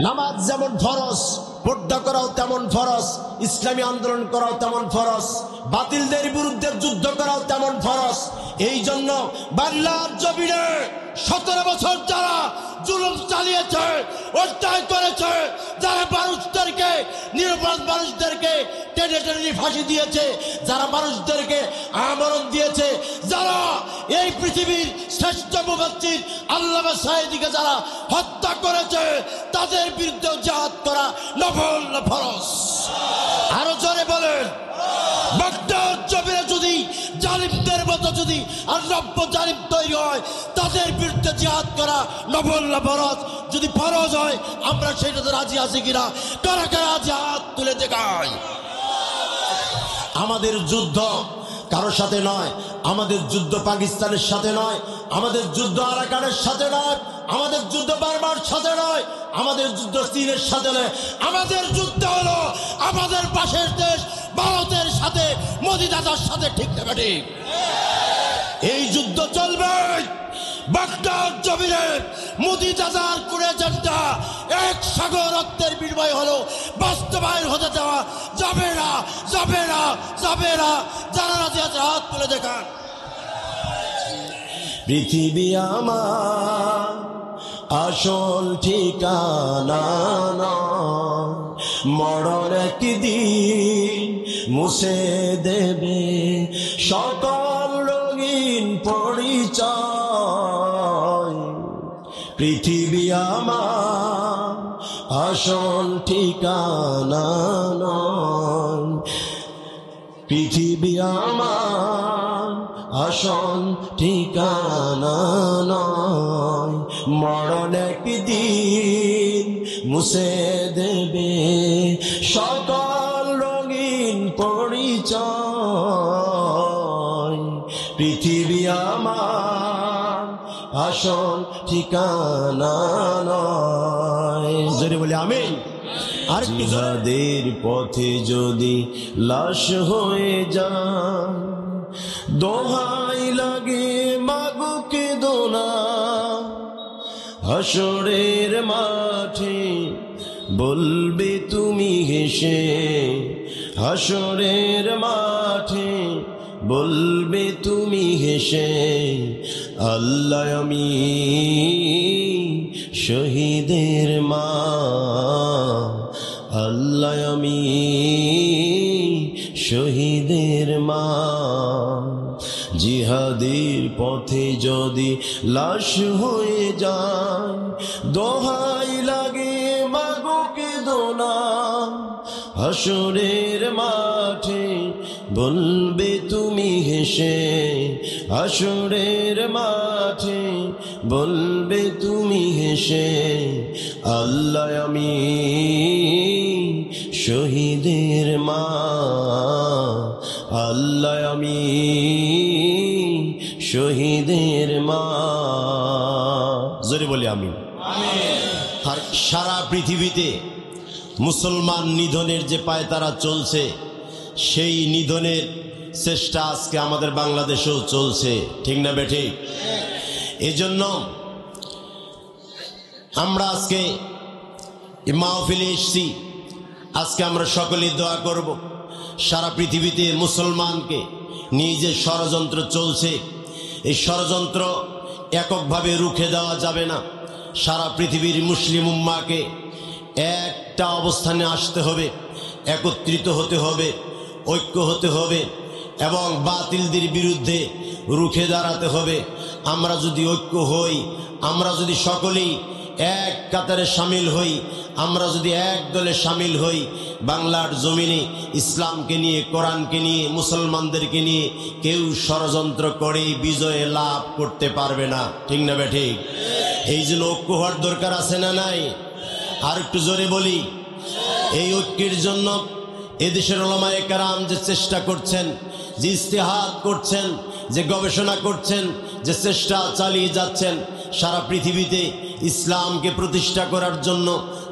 নামাজ যেমন ফরজ, পর্দা করাও তেমন ফরজ, ইসলামী আন্দোলন করাও তেমন ফরজ, বাতিলদের বিরুদ্ধে যুদ্ধ করাও তেমন ফরজ। এই জন্য বাংলার জমিনে 17 বছর যারা জুলুম চালিয়েছে, অত্যাচার করেছে, যারা মানুষদেরকে, নিরপরাধ মানুষদেরকে টেনে টেনে ফাঁসি দিয়েছে, যারা মানুষদেরকে আমরণ দিয়েছে, যারা এই পৃথিবীর শ্রেষ্ঠ মুফাসসির আল্লামা সাঈদীকে যারা হত্যা করেছে, তাদের বিরুদ্ধে জিহাদ করা নফল না ফরজ? আরো জোরে বলেন। বাগদাদ জমিনে যদি জালিমদের মতো যদি আর নব্য জালিম তৈরি হয়, তাদের বিরুদ্ধে জিহাদ করা নফল না ফরজ? যদি ফরজ হয় আমরা সেটাতে রাজি আছি কিনা? কারা কারা আজ হাত তুলে দেখায়। আমাদের যুদ্ধ কারোর সাথে নয়, আমাদের যুদ্ধ পাকিস্তানের সাথে নয়, আমাদের যুদ্ধ আরাকানের সাথে নয়, আমাদের যুদ্ধ বার্মার সাথে নয়, আমাদের যুদ্ধ চীনের সাথে নয়, আমাদের যুদ্ধ হলো আমাদের পাশের দেশ ভারতের সাথে, মোদি দাদার সাথে। ঠিক না ঠিক? এই যুদ্ধ চলবে। বাগদাদ জমিনে মোদি দাদার কোন এজেন্ডা এক সাগর রক্তের বিনিময় হলো বাস্তবায়ন হতে দেওয়া যাবে না, যাবে না, যাবে না। যারা রাজি আছে হাত তুলে দেখান। পৃথিবী আমার আসল ঠিকানা নয়, মরণ একদিন মুছে দেবে সকল রঙিন পরিচয়। পৃথিবী আমার আসল ঠিকানা নয়, পৃথিবী আমার আসল ঠিকানা নয়, মরণ একদিন মুছে দেবে সকল রঙিন পরিচয়। পৃথিবী আমার আসল ঠিকানা নয়। জোরে বলি আমিন। আর জিহাদের পথে যদি লাশ হয়ে যায়, দোহাই লাগে মাগো কেঁদো না। হাসরের মাঠে বলবে তুমি হেসে, হাসরের মাঠে বলবে তুমি হেসে, আল্লাহ আমি শহীদের মা, আল্লাহ আমি শহীদের মা। জিহাদের পথে যদি লাশ হয়ে যায়, দোহাই লাগে মাগো কেঁদো না। হাসরের মাঠে বলবে তুমি হেসে, হাসরের মাঠে বলবে তুমি হেসে, আল্লাহ আমি শহীদের মা, আল্লাহ আমি শহীদের মা। জোরে বলি আমি। আর সারা পৃথিবীতে মুসলমান নিধনের যে পায়তারা চলছে, সেই নিধনের চেষ্টা আজকে আমাদের বাংলাদেশেও চলছে। ঠিক না বেঠিক? এজন্য আমরা আজকে মাহফিলে এসেছি। আজকে আমরা সকলেই দোয়া করব, সারা পৃথিবীতে মুসলমানকে নিয়ে যে ষড়যন্ত্র চলছে, এই ষড়যন্ত্র এককভাবে রুখে দেওয়া যাবে না। সারা পৃথিবীর মুসলিম উম্মাহকে একটা অবস্থানে আসতে হবে, একত্রিত হতে হবে, ঐক্য হতে হবে এবং বাতিলদের বিরুদ্ধে রুখে দাঁড়াতে হবে। আমরা যদি ঐক্য হই, আমরা যদি সকলেই এক কাতারে সামিল হই, আমরা যদি এক দলে সামিল হই, বাংলার জমিনে ইসলামকে নিয়ে, কোরআনকে নিয়ে, মুসলমানদেরকে নিয়ে কেউ ষড়যন্ত্র করে বিজয়ে লাভ করতে পারবে না। ঠিক না বেঠিক? এই জন্য ঐক্য হওয়ার দরকার আছে না নাই? আর একটু জোরে বলি। এই ঐক্যের জন্য এদেশের উলামায়ে কেরাম যে চেষ্টা করছেন, যে ইজতিহাদ করছেন, যে গবেষণা করছেন, যে চেষ্টা চালিয়ে যাচ্ছেন, সারা পৃথিবীতে ইসলামকে প্রতিষ্ঠা করার জন্য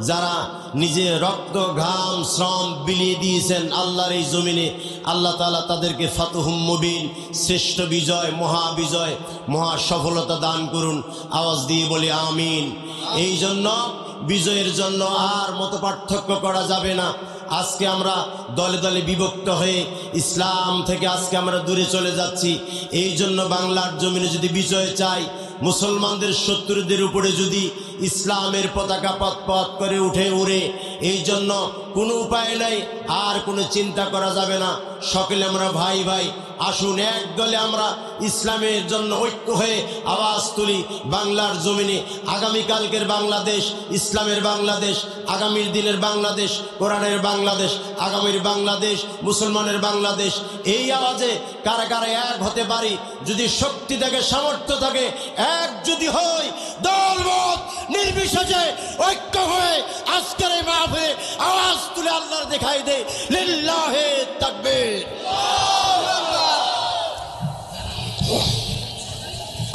যারা নিজে রক্ত ঘাম শ্রম বিলিয়ে দিয়েছেন আল্লাহর এই জমিনে, আল্লাহ তাআলা তাদেরকে ফাতহুম মুবিন, শ্রেষ্ঠ বিজয়, মহা সফলতা দান করুন। আওয়াজ দিয়ে বলি আমিন। এই জন্য বিজয়ের জন্য আর মত পার্থক্য করা যাবে না। আজকে আমরা দলে দলে বিভক্ত হয়ে ইসলাম থেকে আজকে আমরা দূরে চলে যাচ্ছি। এই জন্য বাংলার জমিনে যদি বিজয় চাই, মুসলমানদের শত্রুদের উপরে যদি ইসলামের পতাকা পথ পথ করে উঠে উড়ে, এই জন্য কোনো উপায় নাই, আর কোনো চিন্তা করা যাবে না। সকলে আমরা ভাই ভাই, আসুন এক দলে আমরা ইসলামের জন্য ঐক্য হয়ে আওয়াজ তুলি। বাংলার জমিনে আগামীকালকের বাংলাদেশ, ইসলামের বাংলাদেশ, আগামীর দিনের বাংলাদেশ, কোরআনের বাংলাদেশ, আগামীর বাংলাদেশ, মুসলমানের বাংলাদেশ। এই আওয়াজে কারা কারা এক হতে পারি? যদি শক্তি থাকে, সামর্থ্য থাকে, এক যদি হই, দলমত নির্বিশেষে ঐক্য হয়ে আজকের এই মাহফিলে আওয়াজ তুলে আল্লাহর দেখাই দে লিল্লাহে তাকবীর।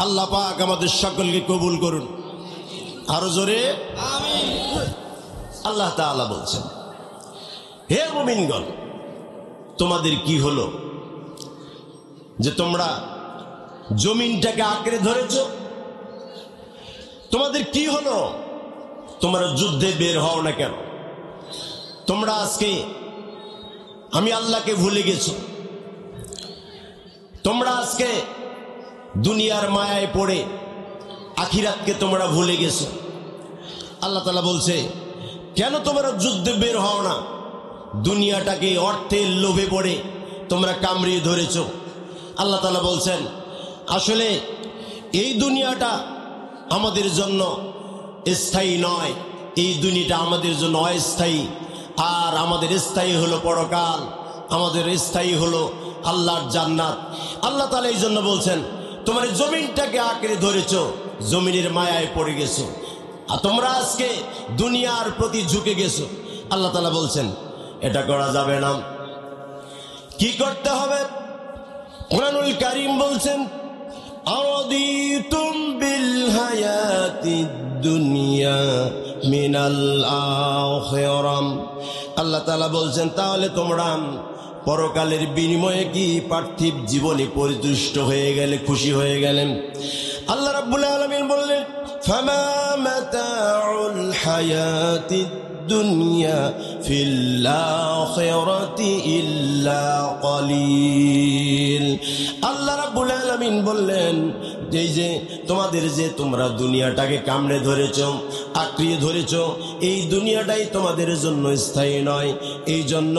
আল্লাহ পাক আমাদের সকলকে কবুল করুন, আরো জোরে আমিন। আল্লাহ তাআলা বলছেন, হে মুমিনগণ, তোমাদের কি হলো যে তোমরা জমিনটাকে আঁকড়ে ধরেছ? তোমাদের কি হলো? তোমরা যুদ্ধে বের হও না কেন? তোমরা আজকে আমি আল্লাহকে ভুলে গেছো। তোমরা আজকে দুনিয়ার মায়ায় পড়ে আখিরাতকে তোমরা ভুলে গেছো। আল্লাহ তাআলা বলছে, কেন তোমরা যুদ্ধে বের হও না? দুনিয়াটাকে অর্থের লোভে পড়ে তোমরা কামড়িয়ে ধরেছ। আল্লাহ তাআলা বলছেন, আসলে এই দুনিয়াটা আমাদের জন্য স্থায়ী নয়, এই দুনিয়াটা আমাদের জন্য অস্থায়ী। আর আমাদের স্থায়ী হলো পরকাল, আমাদের স্থায়ী হলো আল্লাহর জান্নাত। আল্লাহ তাআলা এই জন্য বলছেন, তোমার জমিনটাকে আঁকড়ে ধরেছ, জমিনের মায়ায় পড়ে গেছো, আর তোমরা আজকে দুনিয়ার প্রতি ঝুঁকে গেছো। আল্লাহ তাআলা বলছেন, এটা করা যাবে না। কি করতে হবে? কুরআনুল কারীম বলছেন, আরাদিতুম বিল হায়াতিদ দুনিয়া মিনাল আখিরাম। আল্লাহ তাআলা বলছেন, তাহলে তোমরা পরকালের বিনিময়ে কি পার্থিব জীবনে পরিতুষ্ট হয়ে গেলে, খুশি হয়ে গেলেন? আল্লাহ রাব্বুল আলামিন বললেন, ফামা মাতাউল হায়াতিদ দুনিয়া ফিল আখিরাতি ইল্লা কলিল। আল্লাহ রাব্বুল আলামিন বললেন, এই যে তোমাদের যে তোমরা দুনিয়াটাকে কামড়ে ধরেছ, আঁকড়িয়ে ধরেছ, এই দুনিয়াটাই তোমাদের জন্য স্থায়ী নয়। এই জন্য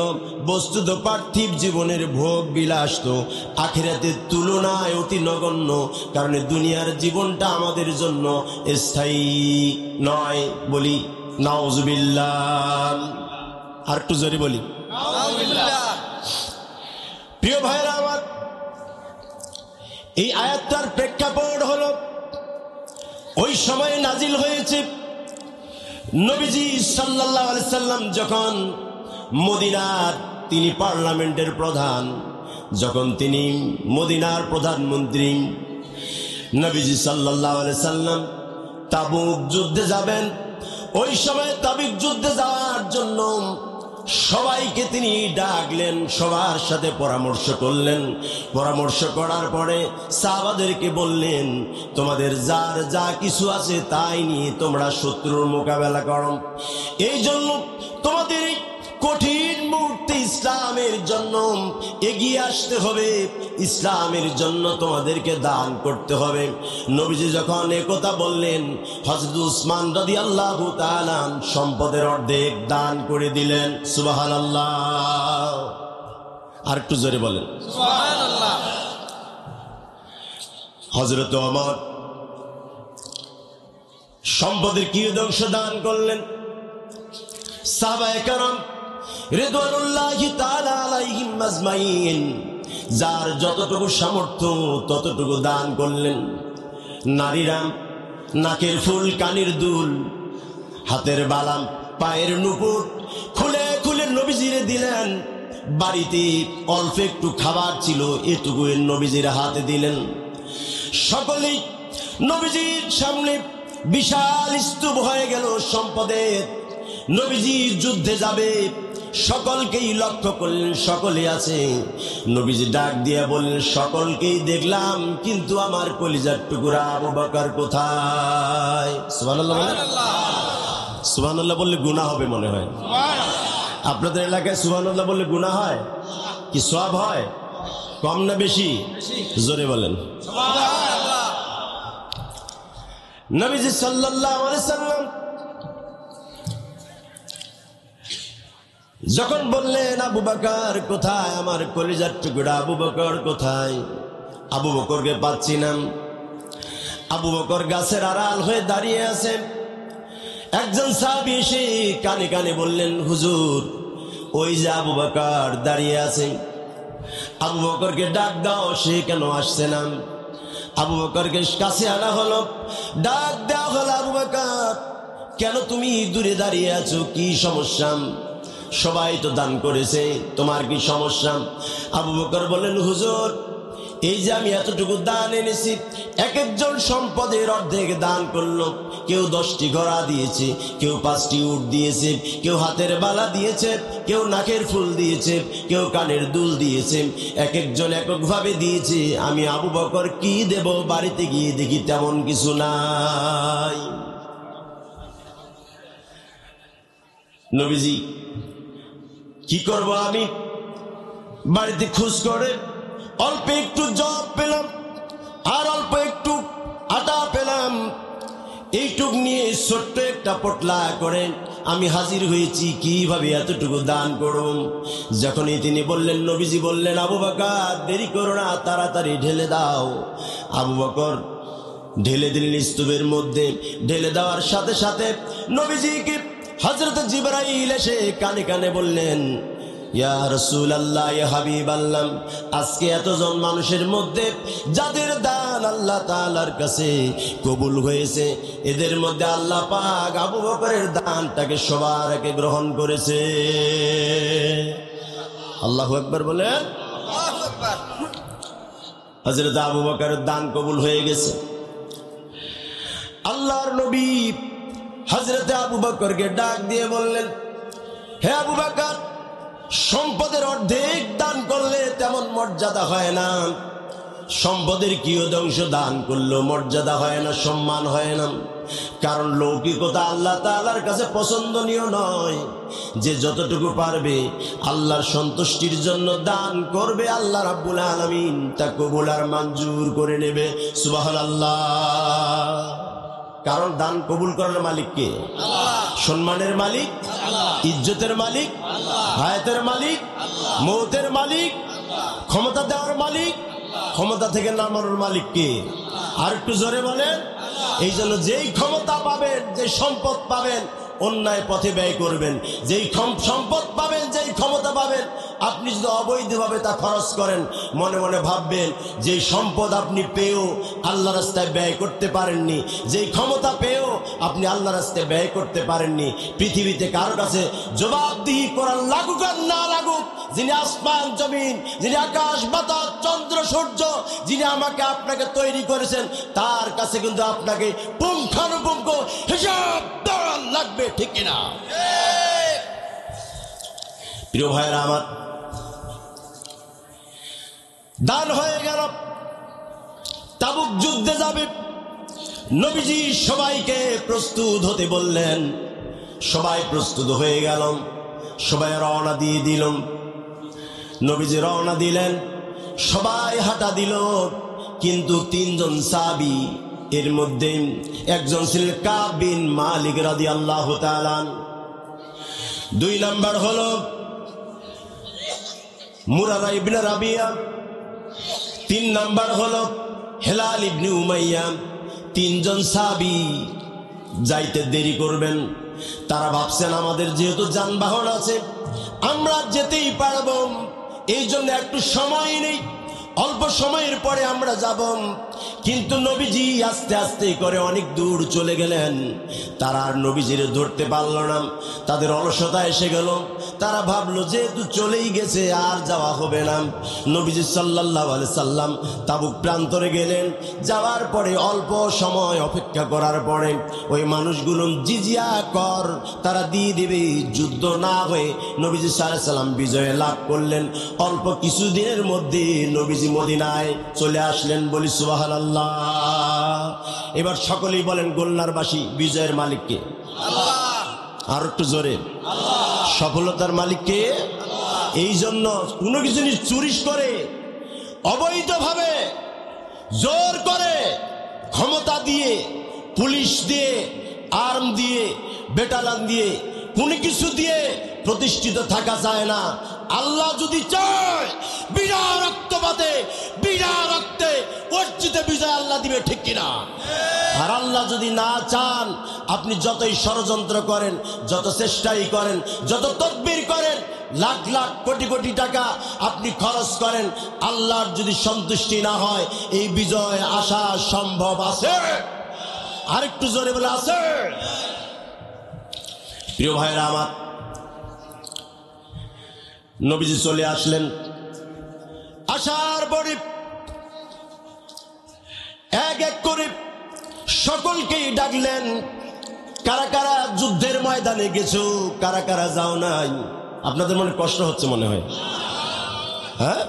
বস্তুত পার্থিব জীবনের ভোগ বিলাস তো আখিরাতের তুলনায় অতি নগণ্য। কারণ দুনিয়ার জীবনটা আমাদের জন্য স্থায়ী নয়। বলি নাউজুবিল্লাহ। আর একটু জোরে বলি নাউজুবিল্লাহ। প্রিয় ভাইরা আমার, এই আয়াতটার প্রেক্ষাপট হলো, ওই সময় নাজিল হয়েছে নবীজি সাল্লাল্লাহু আলাইহি সাল্লাম যখন মদিনার, তিনি পার্লামেন্টের প্রধান, যখন তিনি মদিনার প্রধানমন্ত্রী, নবীজি সাল্লাল্লাহু আলাইহি সাল্লাম তাবুক যুদ্ধে যাবেন। ওই সময় তাবুক যুদ্ধে যাওয়ার জন্য সবাইকে তিনি ডাকলেন, সবার সাথে পরামর্শ করলেন। পরামর্শ করার পরে সাহাবাদেরকে বললেন, তোমাদের যার যা কিছু আছে তাই নিয়ে তোমরা শত্রুর মোকাবেলা করো। এই জন্য তোমাদের কঠিন মুহূর্তে ইসলামের জন্য এগিয়ে আসতে হবে, ইসলামের জন্য তোমাদেরকে দান করতে হবে। নবীজি যখন একথা বললেন, হযরত উসমান রাদিয়াল্লাহু তাআলা সম্পদের অর্ধেক দান করে দিলেন। সুবহানাল্লাহ। আর একটু জোরে বলেন সুবহানাল্লাহ। হযরত ওমর সম্পদের কি অংশ দান করলেন। সাহাবায়ে কেরাম রিদওয়ানুল্লাহি তাআলা আলাইহিম আজমাইন যার যতটুকু সামর্থ্য ততটুকু দান করলেন। নারীরা নাকের ফুল, কানের দুল, হাতের বালাম, পায়ের নুপুর খুলে খুলে নবীজিরে দিলেন। বাড়িতে অল্প একটু খাবার ছিল, এটুকু নবীজির হাতে দিলেন। সকলেই নবীজির সামনে বিশাল স্তূপ হয়ে গেল সম্পদের। নবীজি যুদ্ধে যাবে, সকলকেই লক্ষ্য করলেন, সকলে আছে। নবীজি ডাক দিয়ে বললেন, সকলকেই দেখলাম, কিন্তু আমার কলিজার টুকরা আবু বকর কোথায়? সুবহানাল্লাহ। সুবহানাল্লাহ বললে গুনাহ হবে মনে হয়। আপনাদের এলাকায় সুবহানাল্লাহ বললে গুনাহ হয় কি সওয়াব হয়? কম না বেশি? জোরে বলেন। নবীজি সাল্লাল্লাহু আলাইহি সাল্লাম যখন বললেন আবু বকর কোথায়, আমার কলিজার টুকরা আবু বকর কোথায়, আবু বকরকে পাচ্ছি না। আবু বকর গাছের আড়াল হয়ে দাঁড়িয়ে আছেন। একজন সাহাবী এসে কানে কানে বললেন, হুজুর ওই যে আবু বকর দাঁড়িয়ে আছে, আবু বকরকে ডাক দাও, সে কেন আসছে না? আবু বকরকে কাছে আনা হলো, ডাক দেওয়া হলো, আবু বকর কেন তুমি দূরে দাঁড়িয়ে আছো, কি সমস্যা? সবাই তো দান করেছে, তোমার কি সমস্যা? আবু বকর বললেন, হুজুর এই যে আমি এতটুকু দান এনেছি, এক একজন সম্পদের অর্ধেক দান করলো। কেউ 10টি ঘোড়া দিয়েছে, কেউ 5টি উট দিয়েছে, কেউ হাতের বালা দিয়েছে, কেউ নাকের ফুল দিয়েছে, কেউ কানের দুল দিয়েছে, এক একজন এককভাবে দিয়েছে। আমি আবু বকর কি দেব? বাড়িতে গিয়ে দেখি তেমন কিছু নাই। নবীজি কি করব আমি? বাড়িতে খোঁজ করে অল্প একটু জব পেলাম আর অল্প একটু আটা পেলাম, এইটুক নিয়ে ছোট্ট একটা পটলা করে আমি হাজির হয়েছি, কিভাবে এতটুকু দান করুন? যখনই তিনি বললেন, নবীজি বললেন, আবু বকর দেরি করো না, তাড়াতাড়ি ঢেলে দাও। আবু বকর ঢেলে দিলেন স্তূপের মধ্যে। ঢেলে দেওয়ার সাথে সাথে নবীজিকে হযরত জিবরাইল এসে কানে কানে বললেন, ইয়া রাসূলুল্লাহ, ইয়া হাবিবাল্লাহ, আজকে এতজন মানুষের মধ্যে যাদের দান আল্লাহ তাআলার কাছে কবুল হয়েছে, এদের মধ্যে আল্লাহ পাক আবু বকরের দানটাকে সবার আগে গ্রহণ করেছে। আল্লাহু আকবার বলেন। আল্লাহু আকবার। হযরত আবু বকরের দান কবুল হয়ে গেছে। আল্লাহর নবী হযরত আবু বকরকে ডাক দিয়ে বললেন, হে আবু বকর, সম্পদের অর্ধেক দান করলে তেমন মর্যাদা হয় না। সম্পদের কিয়দংশ দান করলেও মর্যাদা হয় না, সম্মান হয় না। কারণ লৌকিকতা আল্লাহ তাআলার কাছে পছন্দনীয় নয়। যে যতটুকু পারবে আল্লাহর সন্তুষ্টির জন্য দান করবে, আল্লাহ রাব্বুল আলামিন তা কবুল আর মঞ্জুর করে নেবে। সুবহানাল্লাহ। কারণ দান কবুল করার মালিক কে? আল্লাহ। সম্মানের মালিক আল্লাহ, ইজ্জতের মালিক আল্লাহ, হায়াতের মালিক আল্লাহ, মৌতের মালিক আল্লাহ, ক্ষমতা দেওয়ার মালিক আল্লাহ, ক্ষমতা থেকে নামানোর মালিক কে? আর একটু জোরে বলেন। এই জন্য যেই ক্ষমতা পাবেন, যে সম্পদ পাবেন, অন্যায় পথে ব্যয় করবেন। যেই সম্পদ পাবেন, যেই ক্ষমতা পাবেন, আপনি যদি অবৈধভাবে তা খরচ করেন, মনে মনে ভাববেন যেই সম্পদ আপনি পেয়েও আল্লাহ রাস্তায় ব্যয় করতে পারেননি, যেই ক্ষমতা পেয়েও আপনি আল্লাহ রাস্তায় ব্যয় করতে পারেননি। পৃথিবীতে কারো কাছে জবাবদিহি করার লাগুক আর না লাগুক, যিনি আসমান জমিন, যিনি আকাশ বাতাস চন্দ্র সূর্য, যিনি আমাকে আপনাকে তৈরি করেছেন, তার কাছে কিন্তু আপনাকে পুঙ্খানুপুঙ্খ হিসাব দেওয়া লাগবে, ঠিক কিনা? প্রিয় ভাইরা আমার, দান হয়ে গেল। তাবুক যুদ্ধে যাবে, নবীজি সবাইকে প্রস্তুত হতে বললেন। সবাই প্রস্তুত হয়ে গেল, সবাই রওনা দিয়ে দিল। নবীজি রওনা দিলেন, সবাই হাঁটা দিল। কিন্তু 3 জন সাহাবী, এর মধ্যে একজন ছিলেন কাব বিন মালিক রাদিয়াল্লাহু তাআলা, 2 নাম্বার হলো মুরারা ইবনে রাবিয়া, 3 নাম্বার হলো হেলাল ইবনে উমাইয়া। 3 জন সাহাবী যাইতে দেরি করবেন। তারা ভাবছেন আমাদের যেহেতু যানবাহন আছে, আমরা যেতেই পারবো, এই জন্য একটু সময় নেই, অল্প সময়ের পরে আমরা যাব। কিন্তু নবীজি আস্তে আস্তে করে অনেক দূর চলে গেলেন। তারা আর নবীজিরে ধরতে পারল না, তাদের অলসতা এসে গেল। তারা ভাবলো যেহেতু চলেই গেছে আর যাওয়া হবে না। নবীজি সাল্লাল্লাহু আলাইহি সাল্লাম তাবুক প্রান্তরে গেলেন। যাওয়ার পরে অল্প সময় অপেক্ষা করার পরে ওই মানুষগুলো জিজিয়া কর তারা দিয়ে দেবে। যুদ্ধ না হয়ে নবীজি সাল্লাল্লাহু আলাইহি সাল্লাম বিজয় লাভ করলেন। অল্প কিছুদিনের মধ্যে নবীজি মদিনায় চলে আসলেন। বলি সুবহানাল্লাহ। এবার সকলেই বলেন, গোলনারবাসী বিজয়ের মালিক কে? আল্লাহ। আর একটু জোরে, সফলতার মালিক কে? এই জন্য কোনো কিছু চুরি করে, অবৈধভাবে, জোর করে, ক্ষমতা দিয়ে, পুলিশ দিয়ে, আর্ম দিয়ে, বেটালান দিয়ে, কোনো কিছু দিয়ে প্রতিষ্ঠিত থাকা যায় না। আল্লাহ যদি চায় বিনা রক্তপাতে, বিনা রক্তে অর্জিত বিজয় আল্লাহ দিবে, ঠিক কিনা? আর আল্লাহ যদি না চান, আপনি যতই ষড়যন্ত্র করেন, যত চেষ্টাই করেন, যত তদবির করেন, লাখ লাখ কোটি কোটি টাকা আপনি খরচ করেন, আল্লাহর যদি সন্তুষ্টি না হয়, এই বিজয় আসা সম্ভব আছে? আরেকটু জোরে বলে আছে? প্রিয় ভাইরা আমার, নবীজি চলে আসলেন। আসার পরে এক এক করে সকলকেই ডাকলেন। কারা কারা যুদ্ধের ময়দানে গেছো, কারা কারা যাও নাই? আপনাদের মনে কষ্ট হচ্ছে মনে হয়, হ্যাঁ?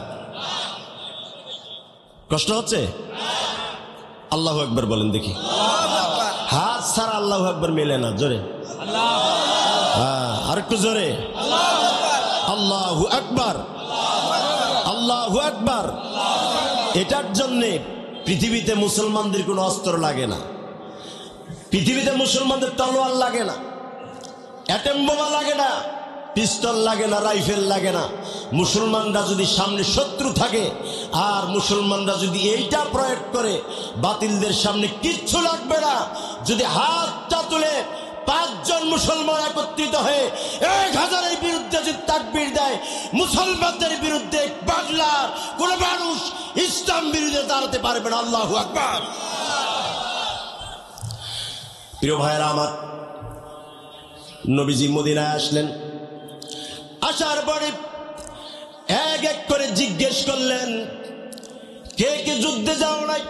কষ্ট হচ্ছে? আল্লাহু আকবার বলেন দেখি। হাত ছাড়া আল্লাহু আকবার মেলে না, জোরে আর একটু জোরে, আল্লাহু আকবার, আল্লাহু আকবার। এটার জন্যে পৃথিবীতে মুসলমানদের কোনো অস্ত্র লাগে না, পৃথিবীতে মুসলমানদের তলোয়ার লাগে না, অ্যাটম বোমা লাগে না, পিস্তল লাগে না, রাইফেল লাগে না। মুসলমানরা যদি সামনে শত্রু থাকে আর মুসলমানরা যদি এইটা প্রয়োগ করে, বাতিলদের সামনে কিচ্ছু লাগবে না। যদি হাতটা তুলে 5 জন মুসলমান একত্রিত হয়ে 1000-এর বিরুদ্ধে যদি তাকবীর দেয়, মুসলমানদের বিরুদ্ধে বাংলার কোন মানুষ ইসলাম বিরুদ্ধে দাঁড়াতে পারবে না। আল্লাহু আকবার। প্রিয় ভাইরা আমার, নবীজি মদিনায় আসলেন। আসার পরে এক এক করে জিজ্ঞেস করলেন, কে কে যুদ্ধে যাও নাই?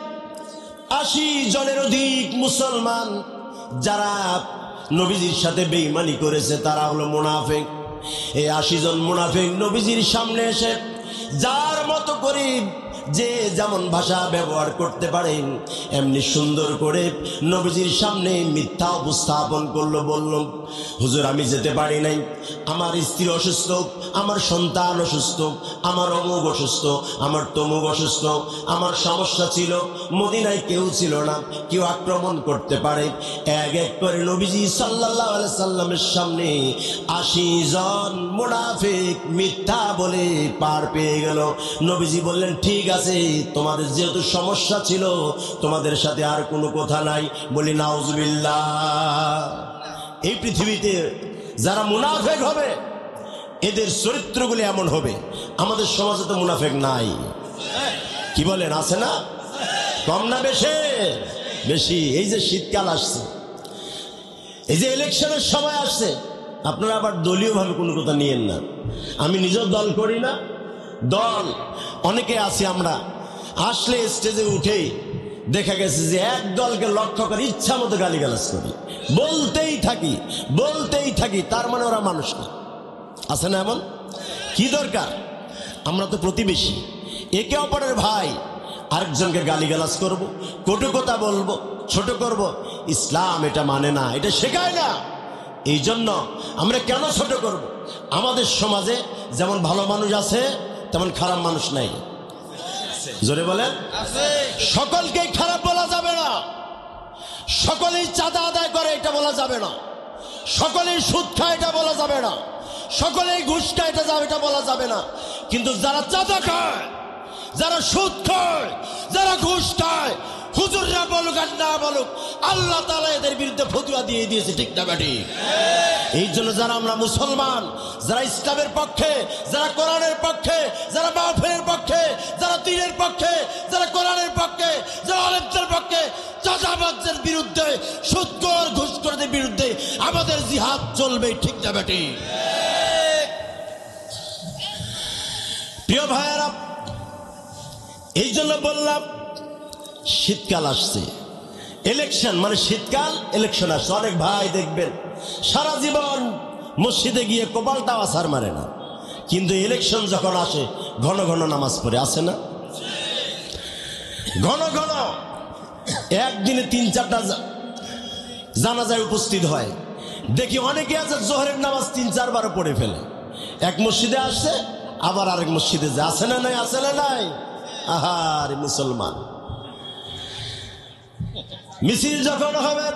80 জনের অধিক মুসলমান যারা নবীজির সাথে বেঈমানি করেছে তারা হলো মুনাফিক। এই 80 জন মুনাফিক নবীজির সামনে এসে যার মতো করে যে যেমন ভাষা ব্যবহার করতে পারেন এমনি সুন্দর করে নবীজির সামনে মিথ্যা উপস্থাপন করলো। বলল, হুজুর আমি যেতে পারি নাই, আমার স্ত্রী অসুস্থ, আমার সন্তান অসুস্থ, আমার অমুক অসুস্থ, আমার তমুক অসুস্থ, আমার সমস্যা ছিল, মদিনায় কেউ ছিল না, কেউ আক্রমণ করতে পারে। এক এক করে নবীজি সাল্লাল্লাহু আলাইহি সাল্লামের সামনে 80 জন মুনাফিক মিথ্যা বলে পার পেয়ে গেল। নবীজি বললেন, ঠিক আছে, তোমাদের যেহেতু সমস্যা ছিল তোমাদের সাথে আর কোনো কথা নাই। বলি নাউজুবিল্লাহ। এই পৃথিবীতে যারা মুনাফিক হবে এদের চরিত্রগুলি এমন হবে। আমাদের সমাজে তো মুনাফিক নাই, কি বলেন, আছে না? কম না বেশি? বেশি। এই যে শীতকাল আসছে, এই যে ইলেকশনের সময় আসছে, আপনারা আবার দলীয় ভাবে কোনো কথা নিয়েন না। আমি নিজেও দল করি না, দল অনেকে আছি আমরা, আসলে স্টেজে উঠেই দেখা গেছে যে এক দলকে লক্ষ্য করে ইচ্ছা মতো গালিগালাজ করি, বলতেই থাকি বলতেই থাকি, তার মানে ওরা মানুষ না। আছে না এমন? কি দরকার? আমরা তো প্রতিবেশী, একে অপরের ভাই। আরেকজনকে গালিগালাজ করব, কটু কথা বলবো, ছোট করব, ইসলাম এটা মানে না, এটা শেখায় না। এই জন্য আমরা কেন ছোট করব? আমাদের সমাজে যেমন ভালো মানুষ আছে তেমন খারাপ মানুষ নাই। জোরে বলেন। সকলকে খারাপ বলা যাবে না, সকলেই চাঁদা আদায় করে এটা বলা যাবে না, সকলেই সুদ খায় এটা বলা যাবে না, সকলেই ঘুষ খায় এটা বলা যাবে না। কিন্তু যারা চাঁদা খায়, যারা সুদ খায়, যারা ঘুষ খায়, হুজুররা বলুক আর না বলুক, আল্লাহ তাআলা এদের বিরুদ্ধে ফতোয়া দিয়ে দিয়েছে, ঠিক না বেটি? এই জন্য যারা আমরা মুসলমান, যারা ইসলামের পক্ষে, যারা কোরআনের পক্ষে, যারা মাহফিলের পক্ষে, যারা দ্বীনের পক্ষে, যারা কোরআনের পক্ষে, যারা আলেমদের পক্ষে, চাঁদাবাজদের বিরুদ্ধে, সুদখোর ঘুষখোরদের বিরুদ্ধে আমাদের জিহাদ চলবে, ঠিক না বেটি? প্রিয় ভাইয়েরা, এই জন্য বললাম শীতকাল আসছে, ইলেকশন মানে শীতকাল, ইলেকশন আসছে। অনেক ভাই দেখবেন সারা জীবন মসজিদে গিয়ে কপালটা আছাড় মারে না, কিন্তু ইলেকশন যখন আসে ঘন ঘন নামাজ পড়ে। আসে না? ঘন ঘন একদিনে 3-4টা জানাজায় উপস্থিত হয়। দেখি অনেকে আছে জোহরের নামাজ 3-4 বার পড়ে ফেলে, এক মসজিদে আসছে আবার আরেক মসজিদে যায়, আছে না নাই? আছে না নাই? আহারে মুসলমান, মিছিল যখন হবে,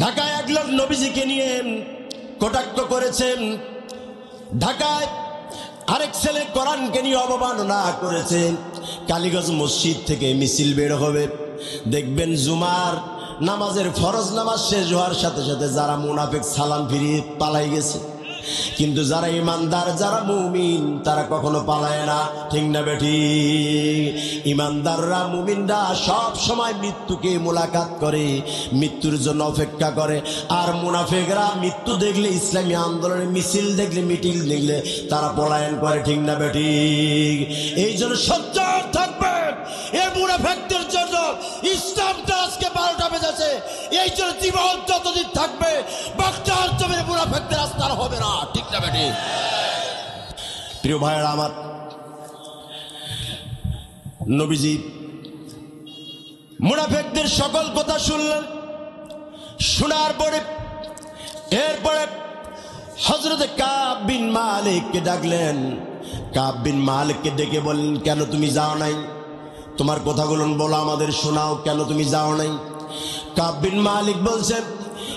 ঢাকায় এক লোক নবীজিকে নিয়ে কটাক্ষ করেছেন, ঢাকায় আরেক ছেলে কোরআনকে নিয়ে অবমাননা করেছে। কালীগঞ্জ মসজিদ থেকে মিছিল বের হবে, দেখবেন জুমার নামাজের ফরজ নামাজ শেষ হওয়ার সাথে সাথে যারা মুনাফিক সালাম ফিরিয়ে পালাই গেছে, কিন্তু যারা ইমানদার, যারা মুমিন, তারা কখনো পালায় না। ঠিক না বেঠি? ইমানদাররা, মুমিনরা সব সময় মৃত্যুকে মোলাকাত করে, মৃত্যুর জন্য অপেক্ষা করে। আর মুনাফিকরা মৃত্যু দেখলে, ইসলামী আন্দোলনের মিছিল দেখলে, মিটিং দেখলে তারা পলায়ন করে। ঠিক না বেঠি? এই জন্য সজ্জার থাকবে এই মুনাফিকদের জন্য। ইসলামটা আজকে 12টা বেজেছে, এই জন্য জীবন যতদিন থাকবে বাগদার জমিনে মুনাফিকদের আস্থার হবে না। ঠিক না বেঠি? প্রিয় ভাইয়েরা আমার, নবীজি মুনাফিকদের সকল কথা শুনলেন। শোনার পরে এরপরে হযরত কাব বিন মালিককে ডাকলেন। কাব বিন মালিককে ডেকে বললেন, কেন তুমি যাও নাই? তোমার কথাগুলো বলো, আমাদের শোনাও, কেন তুমি যাও নাই? কাব বিন মালিক বলছে,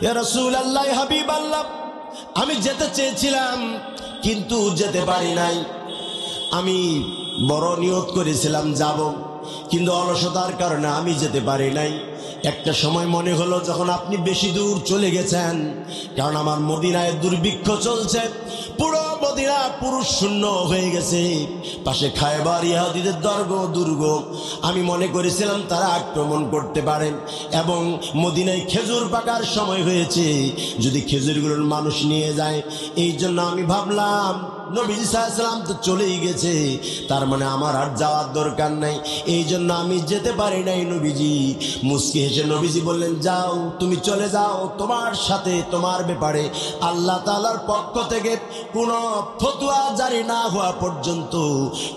ইয়া রাসূলুল্লাহ, হাবিবাল্লাহ, আমি যেতে চেয়েছিলাম কিন্তু যেতে পারি নাই। আমি বড় নিয়ত করেছিলাম যাব, কিন্তু অলসতার কারণে আমি যেতে পারি নাই। একটা সময় মনে হলো যখন আপনি বেশি দূর চলে গেছেন, কারণ আমার মদিনায় দুর্ভিক্ষ চলছে, পুরো মদিনা পুরুষ শূন্য হয়ে গেছে, পাশে খায়বার ইহুদীদের দুর্গ। আমি মনে করেছিলাম তারা আক্রমণ করতে পারেন, এবং মদিনায় খেজুর পাকার সময় হয়েছে, যদি খেজুরগুলোর মানুষ নিয়ে যায়। এই জন্য আমি ভাবলাম নবীজি সাল্লাল্লাহু আলাইহি ওয়াসাল্লাম তো চলেই গেছে, তার মানে আমার আর যাওয়ার দরকার নাই, এই জন্য আমি যেতে পারি নাই। নবীজি মুস্কি হেসে নবীজি বললেন, যাও, তুমি চলে যাও, তোমার সাথে, তোমার ব্যাপারে আল্লাহ তাআলার পক্ষ থেকে কোনো ফতোয়া জারি না হওয়া পর্যন্ত,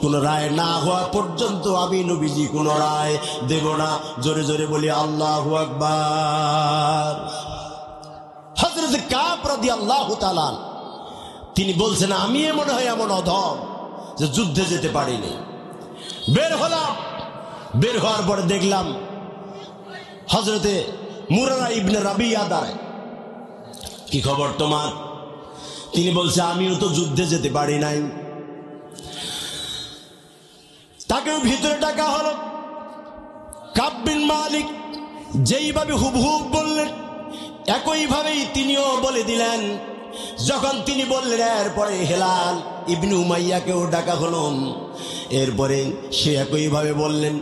কোনো রায় না হওয়া পর্যন্ত আমি নবীজি কোনো রায় দেব না। জোরে জোরে বলি আল্লাহু আকবার। হযরত কাব রাদিয়াল্লাহু তাআলা তিনি বলছেন, আমি মনে হয় এমন অধম যে যুদ্ধে যেতে পারিনি। বের হলাম, বের হওয়ার পরে দেখলাম হযরতে মুরারা ইবনে রাবিয়া দাঁড়ায়। কি খবর তোমার? তিনি বলছে, আমিও তো যুদ্ধে যেতে পারি নাই। তাকেও ভিতরে ডাকা হলো। কাব বিন মালিক যেইভাবে হুবহুব বললেন, একইভাবেই তিনিও বলে দিলেন। যখন তিনি বললেন, এরপরে হেলাল ইবনে উমাইয়াকেও ডাকা হলো। এরপরে সে একইভাবে বললেন।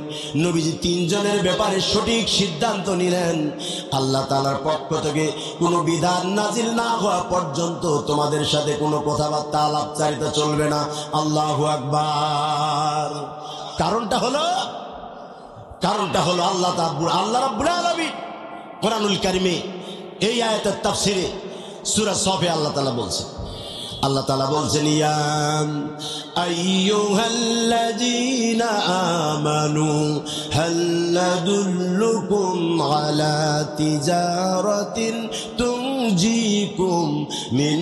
নবীজি তিনজনের ব্যাপারে সঠিক সিদ্ধান্ত নিলেন, আল্লাহ তাআলার পক্ষ থেকে কোনো বিধান নাজিল না হওয়া পর্যন্ত তোমাদের সাথে কোনো কথাবার্তা আলাপচারিতা চলবে না। আল্লাহু আকবার। কারণটা হলো আল্লাহ রাব্বুল আলামিন কোরআনুল কারীমে এই আয়াতের তাফসীরে সূরা সফে আল্লাহ তাআলা বলছেন, ইয়া আইয়ুহাল্লাযীনা আমানু হাল নাদুল্লুকুম আলা তিজারাতিন তুনজিকুম মিন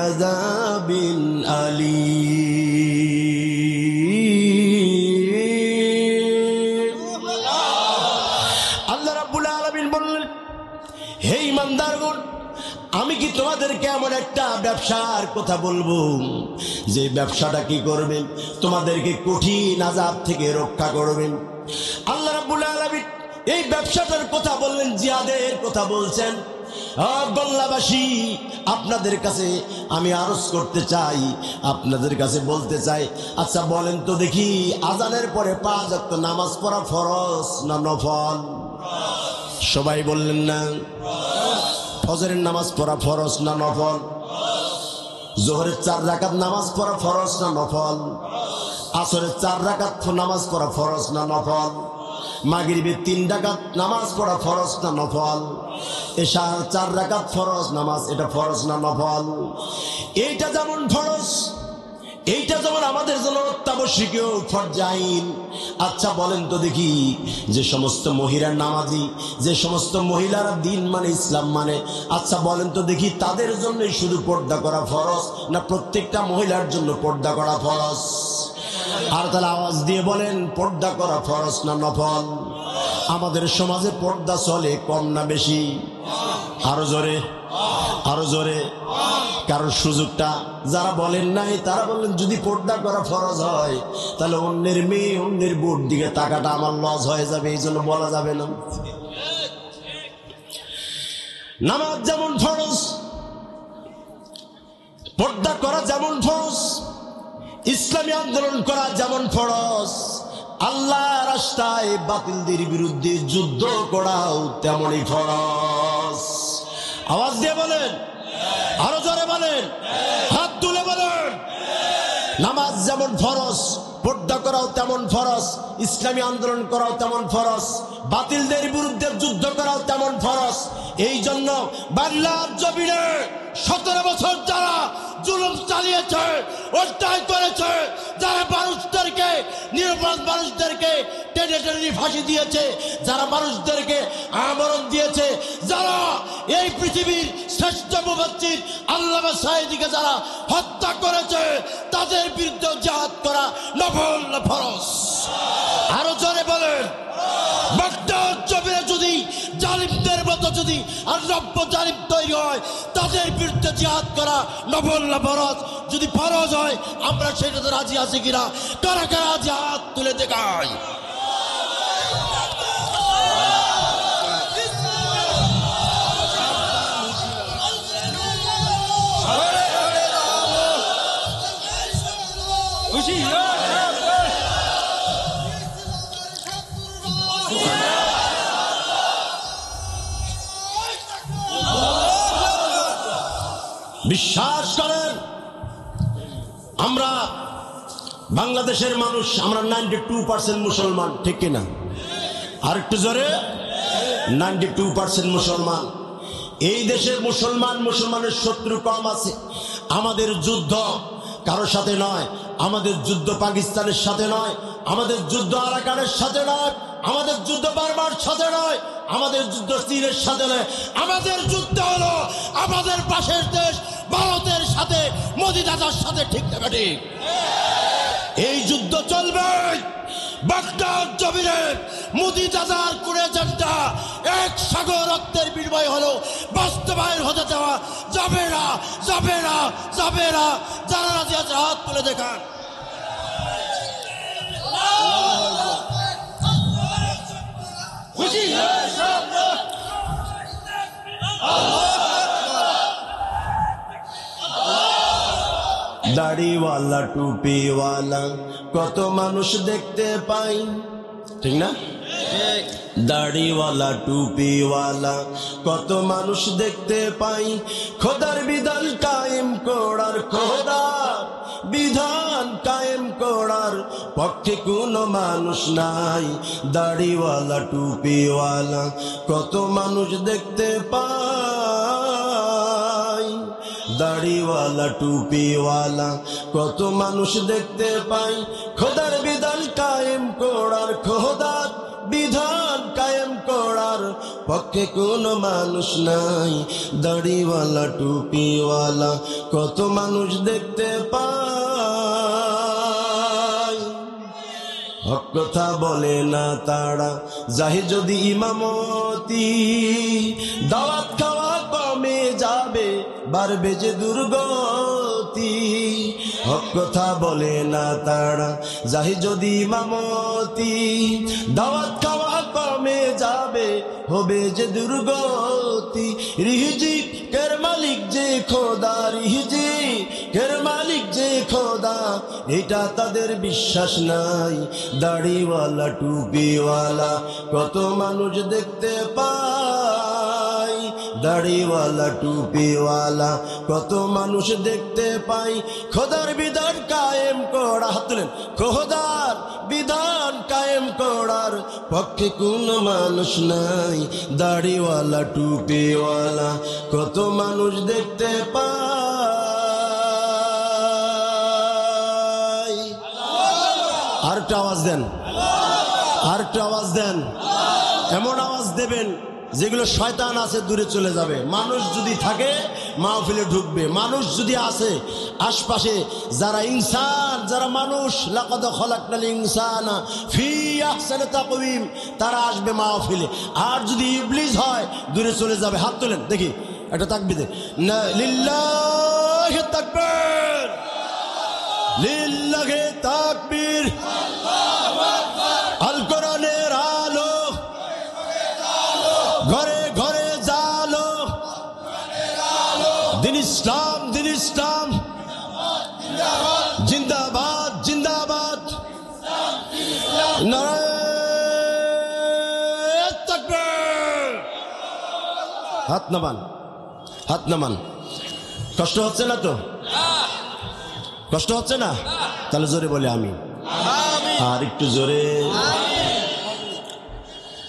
আযাবিন আলীম। আল্লাহ রাব্বুল আলামিন বললেন, হে ঈমানদারগণ, আমি কি তোমাদেরকে এমন একটা ব্যবসার কথা বলবো যে ব্যবসাটা কি করবে, তোমাদেরকে কঠিন আযাব থেকে রক্ষা করবে। আল্লাহ রাব্বুল আলামিন এই ব্যবসাটার কথা বললেন, জিহাদের কথা বলছেন। বাংলাবাসী, আপনাদের কাছে আমি আরজ করতে চাই, আপনাদের কাছে বলতে চাই, আচ্ছা বলেন তো দেখি, আজানের পরে 5 ওয়াক্ত নামাজ পড়া ফরজ না নফল? সবাই বললেন না। ফজরের নামাজ পড়া ফরজ না নফল? জোহরের 4 রাকাত নামাজ পড়া ফরজ না নফল? আসরের 4 রাকাত নামাজ পড়া ফরজ না নফল? মাগরিবের 3 রাকাত নামাজ পড়া ফরজ না নফল? এশার 4 রাকাত ফরজ নামাজ, এটা ফরজ না নফল? এইটা যেমন ফরজ, এইটা যেমন আমাদের জন্য অত্যাবশ্যকীয় ফরজাইন। আচ্ছা বলেন তো দেখি, যে সমস্ত মহিলা নামাজি, যে সমস্ত মহিলারা দিন মানে ইসলাম মানে, আচ্ছা বলেন তো দেখি তাদের জন্য শুধু পর্দা করা ফরজ না প্রত্যেকটা মহিলার জন্য পর্দা করা ফরজ? আর তাহলে আওয়াজ দিয়ে বলেন পর্দা করা ফরজ না নফল? আমাদের সমাজে পর্দা চলে কম না বেশি? আরো জোরে, আরো জোরে। কারণ সুযোগটা যারা বলেন নাই তারা বললেন যদি পর্দা করা ফরজ হয় তাহলে অন্যের মেয়ে অন্যের বোর দিকে তাকাটা আমার লস হয়ে যাবে, এই জন্য বলা যাবে না। নামাজ যেমন ফরজ, পর্দা করা যেমন ফরজ, ইসলামী আন্দোলন করা যেমন ফরজ, আল্লাহ রাস্তায় বাতিলদের বিরুদ্ধে যুদ্ধ করাও তেমনই ফরজ। আওয়াজ দিয়ে বলেন, আরো জোরে বলেন, হাত তুলে বলেন। নামাজ যেমন ফরজ, পর্দা করাও তেমন ফরজ, ইসলামী আন্দোলন করাও তেমন ফরজ, বাতিলদের বিরুদ্ধে যুদ্ধ করাও তেমন ফরজ। এই জন্য বাংলার জমিনে 17 বছর যারা জুলুম চালিয়েছে, অন্যায় করেছে, যারা মানুষদেরকে, নিরপরাধ মানুষদেরকে টেনে টেনে ফাঁসি দিয়েছে, যারা মানুষদেরকে আমরণ দিয়েছে, যারা এই পৃথিবীর শ্রেষ্ঠ মুফাসসির আল্লামা সাঈদীকে যারা হত্যা করেছে, তাদের বিরুদ্ধে জিহাদ করা নফল না ফরজ? আরো জোরে বলেন। বাগদাদ জমিনে যদি জালিমদের মতো যদি আর নব্য জালিম তৈরি হয়, তাদের বিরুদ্ধে জিহাদ করা নফল না ফরজ? যদি ফরজ হয় আমরা সেটাতে রাজি আছি কিনা? কারা কারা আজ হাত তুলে দেখায়। বিশ্বাস করেন, আমরা বাংলাদেশের মানুষ, আমরা 92% মুসলমান, ঠিক কিনা? আর একটু জোরে, 92% মুসলমান। এই দেশের মুসলমানের শত্রু কম আছে। আমাদের যুদ্ধ কারোর সাথে নয়, আমাদের যুদ্ধ পাকিস্তানের সাথে নয়, আমাদের যুদ্ধ আরাকানের সাথে নয়, আমাদের যুদ্ধ বার্মার সাথে নয়, আমাদের যুদ্ধ চীনের সাথে নয়, আমাদের যুদ্ধ হলো আমাদের পাশের দেশ ভারতের সাথে, মোদি দাদার সাথে, ঠিক না ঠিক? এই যুদ্ধ চলবে। বাগদাদ জমিনে মোদি দাদার কোন এজেন্ডা এক সাগর রক্তের বিনিময় হলো বাস্তবায়ন হতে দেওয়া যাবে না, যাবে না, যাবে না। যারা রাজি আছে হাত তুলে দেখান। দাড়িওয়ালা টুপিওয়ালা কত মানুষ দেখতে পাই, ঠিক না? দাড়িওয়ালা টুপিওয়ালা কত মানুষ দেখতে পাই, খোদার বিধান কায়েম করার, খোদার বিধান কায়েম করার পক্ষে কোনো মানুষ নাই। দাড়িওয়ালা টুপিওয়ালা কত মানুষ দেখতে পাই, দাড়িওয়ালা টুপিওয়ালা কত মানুষ দেখতে পাই, খোদার বিধান কায়েম করার, খোদার বিধান কায়েম করার পক্ষে কোনো মানুষ নাই। দাড়িওয়ালা টুপিওয়ালা কত মানুষ দেখতে পাই, হক কথা বলে না তারা, যাহে যদি ইমামতি, দাওয়াত খাওয়া কমে যাবে, বাড়বে যে দুর্গতি। হক কথা বলে না তারা, যাহে যদি ইমামতি, দাওয়াত খাওয়া কমে যাবে, হবে যে দুর্গতি। রিজিকের মালিক যে খোদা, রিজিকের মালিক যে খোদা, এটা তাদের বিশ্বাস নাই। দাড়িওয়ালা টুপিওয়ালা কত মানুষ দেখতে পাই, দাড়িওয়ালা টুপিওয়ালা কত মানুষ দেখতে পাই, খোদার বিধান কায়েম করা, হাত তুলেন, খোদার বিধান কায়েম করার পক্ষে কোনো মানুষ নাই। দাড়িওয়ালা টুপিওয়ালা কত মানুষ দেখতে পাই। আরেকটা আওয়াজ দেন, আরেকটা আওয়াজ দেন। এমন আওয়াজ দেবেন যেগুলো শয়তান আছে দূরে চলে যাবে। মানুষ যদি থাকে মাহফিলে ঢুকবে, মানুষ যদি আসে আশপাশে যারা ইনসান, যারা মানুষ, লাকাদ খালাকনাল ইনসানা ফি আহসানি তাকওয়িম, তারা আসবে মাহফিলে। আর যদি ইবলিস হয় দূরে চলে যাবে। হাত তোলেন দেখি, একটা তাকবীর দেন, লিল্লাহি তাকবীর, লিল্লাহি তাকবীর। আল কোরআনের আলো ঘরে ঘরে জালো, দিন ইসলাম, দিন ইসলাম জিন্দাবাদ, জিন্দাবাদ। নারায়ে তাকবীর। হাত নামান, হাত নামান। কষ্ট হচ্ছে না তো? কষ্ট হচ্ছে না? তাহলে জোরে বলে আমি, আর একটু জোরে।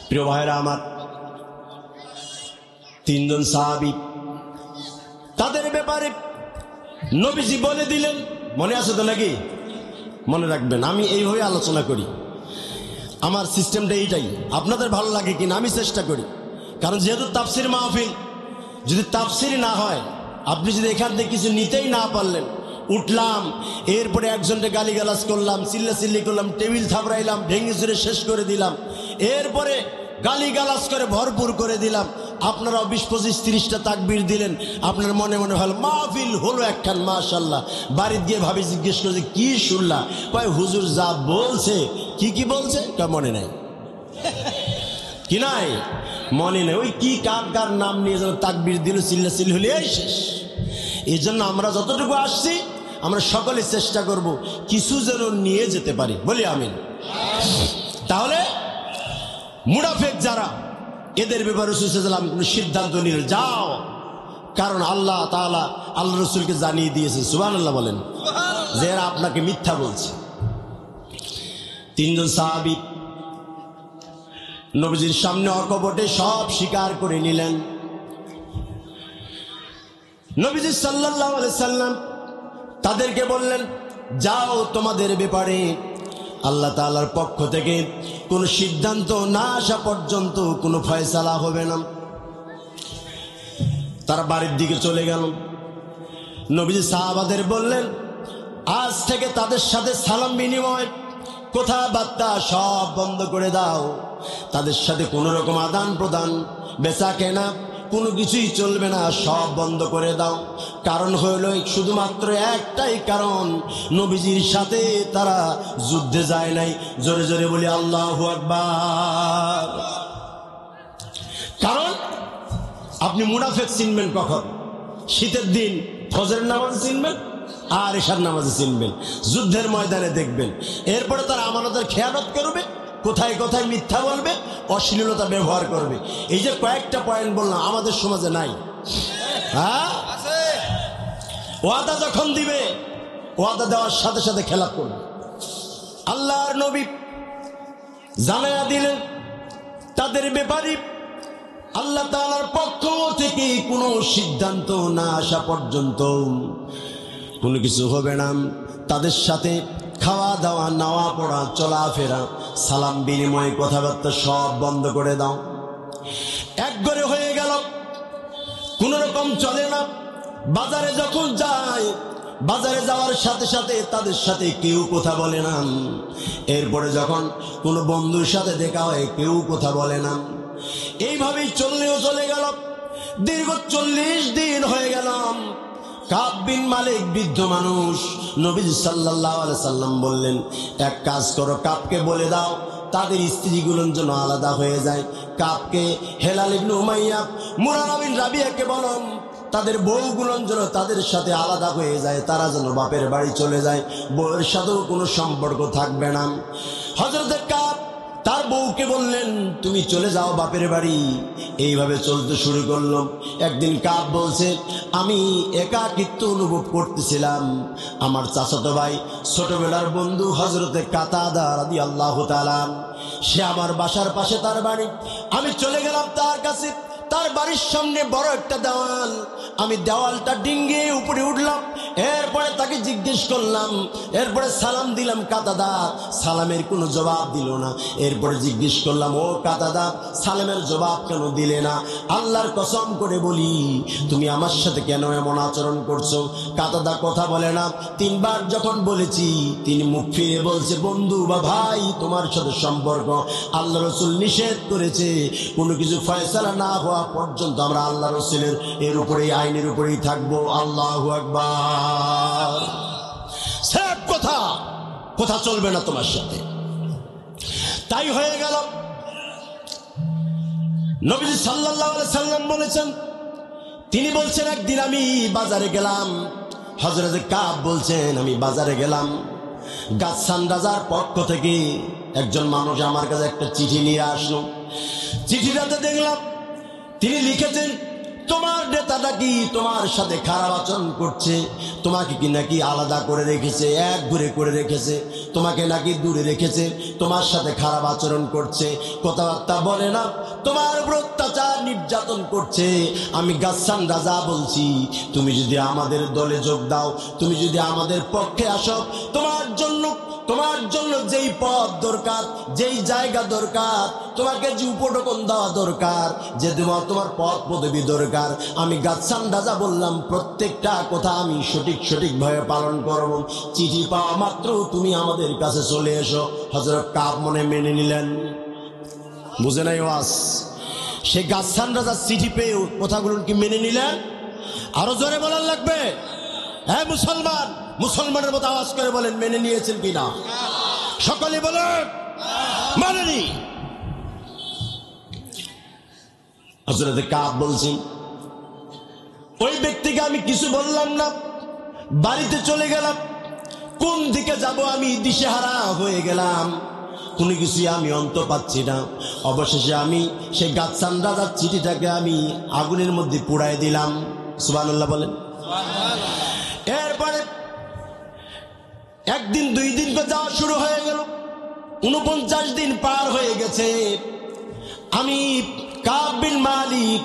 প্রিয় ভাইরা আমার, তিনজন সাহাবী, তাদের ব্যাপারে নবীজি বলে দিলেন। মনে আছে তো নাকি? মনে রাখবেন, আমি এইভাবে আলোচনা করি, আমার সিস্টেমটা এইটাই। আপনাদের ভালো লাগে কিনা আমি চেষ্টা করি, কারণ যেহেতু তাফসির মাহফিল, যদি তাফসির না হয়, আপনি যদি এখান থেকে কিছু নিতেই না পারলেন, উঠলাম, এরপরে একজনকে গালিগালাজ করলাম, চিল্লাচিল্লি করলাম, টেবিল থাবড়াইলাম, ভেঙে চুরে শেষ করে দিলাম, এরপরে গালিগালাজ করে ভরপুর করে দিলাম, আপনারাও 20-25-30টা তাকবীর দিলেন, আপনার মনে মনে ভালো মাহফিল হলো একখান, মাশাআল্লাহ। বাড়িতে গিয়ে ভাবি জিজ্ঞেস করে যে কি শুনলা? কয় হুজুর যা বলছে। কি কি বলছে? মনে নাই। কি নাই? মনে নেই। ওই কি কার কার নাম নিয়ে যেন তাকবীর দিল, চিল্লাচিল্লি হলে এই শেষ। এই জন্য আমরা যতটুকু আসছি, আমরা সকলে চেষ্টা করব কিছু যেন নিয়ে যেতে পারি, বলি আমিন। তাহলে মুনাফিক যারা, এদের ব্যাপারে রাসূল সাল্লাল্লাহু আলাইহি ওয়াসাল্লাম কোনো সিদ্ধান্ত নিলেন, যাও, কারণ আল্লাহ তাআলা আল্লাহ রাসূলকে জানিয়ে দিয়েছেন, সুবহানাল্লাহ বলেন, যে এরা আপনাকে মিথ্যা বলছে। তিনজন সাহাবী নবীজির সামনে অকপটে সব স্বীকার করে নিলেন। নবীজি সাল্লাল্লাহু আলাইহি সাল্লাম তাদেরকে বললেন, যাও, তোমাদের ব্যাপারে আল্লাহ তাআলার পক্ষ থেকে কোনো সিদ্ধান্ত না আসা পর্যন্ত কোনো ফয়সালা হবে না। তারা বাড়ির দিকে চলে গেল। নবীজি সাহাবাদের বললেন, আজ থেকে তাদের সাথে সালাম বিনিময়, কথাবার্তা সব বন্ধ করে দাও। তাদের সাথে কোনো রকম আদান প্রদান, বেচা কেনা কোনো কিছুই চলবে না, সব বন্ধ করে দাও। কারণ হইল শুধুমাত্র একটাই কারণ, নবীজির সাথে তারা যুদ্ধে যায় নাই। জোরে জোরে বলি আল্লাহু আকবার। কারণ আপনি মুনাফিক চিনবেন কখন? শীতের দিন ফজরের নামাজ চিনবেন আর এশার নামাজে চিনবেন, যুদ্ধের ময়দানে দেখবেন। এরপরে তারা আমানতের খেয়ানত করবে, কোথায় কোথায় মিথ্যা বলবে, অশ্লীলতা ব্যবহার করবে। এই যে কয়েকটা পয়েন্ট বললাম, আমাদের সমাজে নাই। হ্যাঁ, ওয়াদা যখন দিবে, ওয়াদা দেওয়ার সাথে সাথে খেলাপ করবে। আল্লাহর নবী জানায়া দিলেন, তাদের ব্যাপারে আল্লাহ তাআলার পক্ষ থেকে কোনো সিদ্ধান্ত না আসা পর্যন্ত কোনো কিছু হবে না। তাদের সাথে খাওয়া দাওয়া, নাওয়া পড়া, চলাফেরা, সালাম বিনিময়, কথাবার্তা সব বন্ধ করে দাও। একবারে হয়ে গেল, কোনো রকম চলে না। বাজারে যখন যায়, বাজারে যাওয়ার সাথে সাথে তাদের সাথে কেউ কথা বলে না। এরপরে যখন কোনো বন্ধুর সাথে দেখা হয়, কেউ কথা বলে না। এইভাবেই চললেও চলে গেল, দীর্ঘ 40 দিন হয়ে গেল। কাব বিন মালিক বৃদ্ধ মানুষ, নবী সাল্লাল্লাহু আলাইহি সাল্লাম বললেন, এক কাজ করো, কাবকে বলে দাও তাদের স্ত্রীগুলোর জন্য আলাদা হয়ে যায়। কাবকে, হেলাল ইবনে উমাইয়া, মুরারা বিন রাবিয়াকে বলুন তাদের বউগুলোর জন্য তাদের সাথে আলাদা হয়ে যায়, তারা যেন বাপের বাড়ি চলে যায়, বউয়ের সাথেও কোনো সম্পর্ক থাকবে না। হযরত কাব তার বউকে বললেন, তুমি চলে যাও বাপের বাড়ি। এইভাবে চলতে শুরু করলো। একদিন কাব বলছে, আমি একাকিত্ব অনুভব করতেছিলাম। আমার চাচাতো ভাই, ছোটবেলার বন্ধু হযরতে কাতাদা রাদিয়াল্লাহু তাআলা, সে আমার বাসার পাশে তার বাড়ি। আমি চলে গেলাম তার কাছে। তার বাড়ির সামনে বড় একটা দেওয়াল, আমি দেওয়ালটা ডিঙ্গিয়ে উপরে উঠলাম। এরপরে তাকে জিজ্ঞেস করলাম, এরপরে সালাম দিলাম কাতাদা, সালামের কোনো জবাব দিল না। এরপরে জিজ্ঞেস করলাম, ও কাতাদা সালামের জবাব কেন দিলে না? আল্লাহর কসম করে বলি তুমি আমার সাথে কেন এমন আচরণ করছো? কাতাদা কথা বলে না। 3 বার যখন বলেছি তিনি মুখ ফিরে বলছে, বন্ধু বা ভাই তোমার সাথে সম্পর্ক আল্লাহ রসুল নিষেধ করেছে, কোনো কিছু ফয়সালা না হওয়া পর্যন্ত আমরা আল্লাহ রসুলের এর উপরেই আইনের উপরেই থাকবো। আল্লাহু আকবার। সব কথা চলবে না তোমার সাথে। তাই হয়ে গেল। নবীজি সাল্লাল্লাহু আলাইহি সাল্লাম বলেছেন, তিনি বলছেন একদিন আমি বাজারে গেলাম। হযরত কাব বলছেন আমি বাজারে গেলাম, গাসসান রাজার পক্ষ থেকে একজন মানুষ আমার কাছে একটা চিঠি নিয়ে আসলো। চিঠিটাতে দেখলাম তিনি লিখেছেন, তোমার নেতাটা কি তোমার সাথে খারাপ আচরণ করছে, তোমাকে কি নাকি আলাদা করে রেখেছে, এক ঘুরে করে রেখেছে, তোমাকে নাকি দূরে রেখেছে, তোমার সাথে খারাপ আচরণ করছে, কথাবার্তা বলে না, তোমার উপর অত্যাচার নির্যাতন করছে। আমি গাসসান রাজা বলছি, তুমি যদি আমাদের দলে যোগ দাও, তুমি যদি আমাদের পক্ষে আসো, তোমার জন্য যেই পদ দরকার, যেই জায়গা দরকার, তোমাকে যে উপঢৌকন দেওয়া দরকার, যে তোমার পদ পদবি দরকার, আমি গাসসান রাজা বললাম প্রত্যেকটা কথা আমি সঠিকভাবে পালন করব। চিঠি পাওয়া মাত্র তুমি আমাদের কাছে চলে এসো। হযরত কাব মনে মেনে নিলেন। বুঝে নাই ওয়াজ? সে গাসসান রাজা চিঠি পেয়ে কথাগুলো কি মেনে নিলেন? আরো জোরে বলার লাগবে। হ্যাঁ মুসলমানের মতো আওয়াজ করে বলেন, মেনে নিয়েছেন কিনা? সকলে বলেন মানেনি। হযরত কাব বলছেন, ওই ব্যক্তিকে আমি কিছু বললাম না, বাড়িতে চলে গেলাম। কোন দিকে যাব আমি দিশেহারা হয়ে গেলাম, কোনো কিছু আমি অন্ত পাচ্ছি না। অবশেষে আমি সেই গাসসান রাজার চিঠিটাকে আমি আগুনের মধ্যে পুড়ায় দিলাম। সুবহানাল্লাহ বলেন। এরপরে একদিন 2 দিন করে যাওয়া শুরু হয়ে গেল। 49 দিন পার হয়ে গেছে। আমি কাব বিন মালিক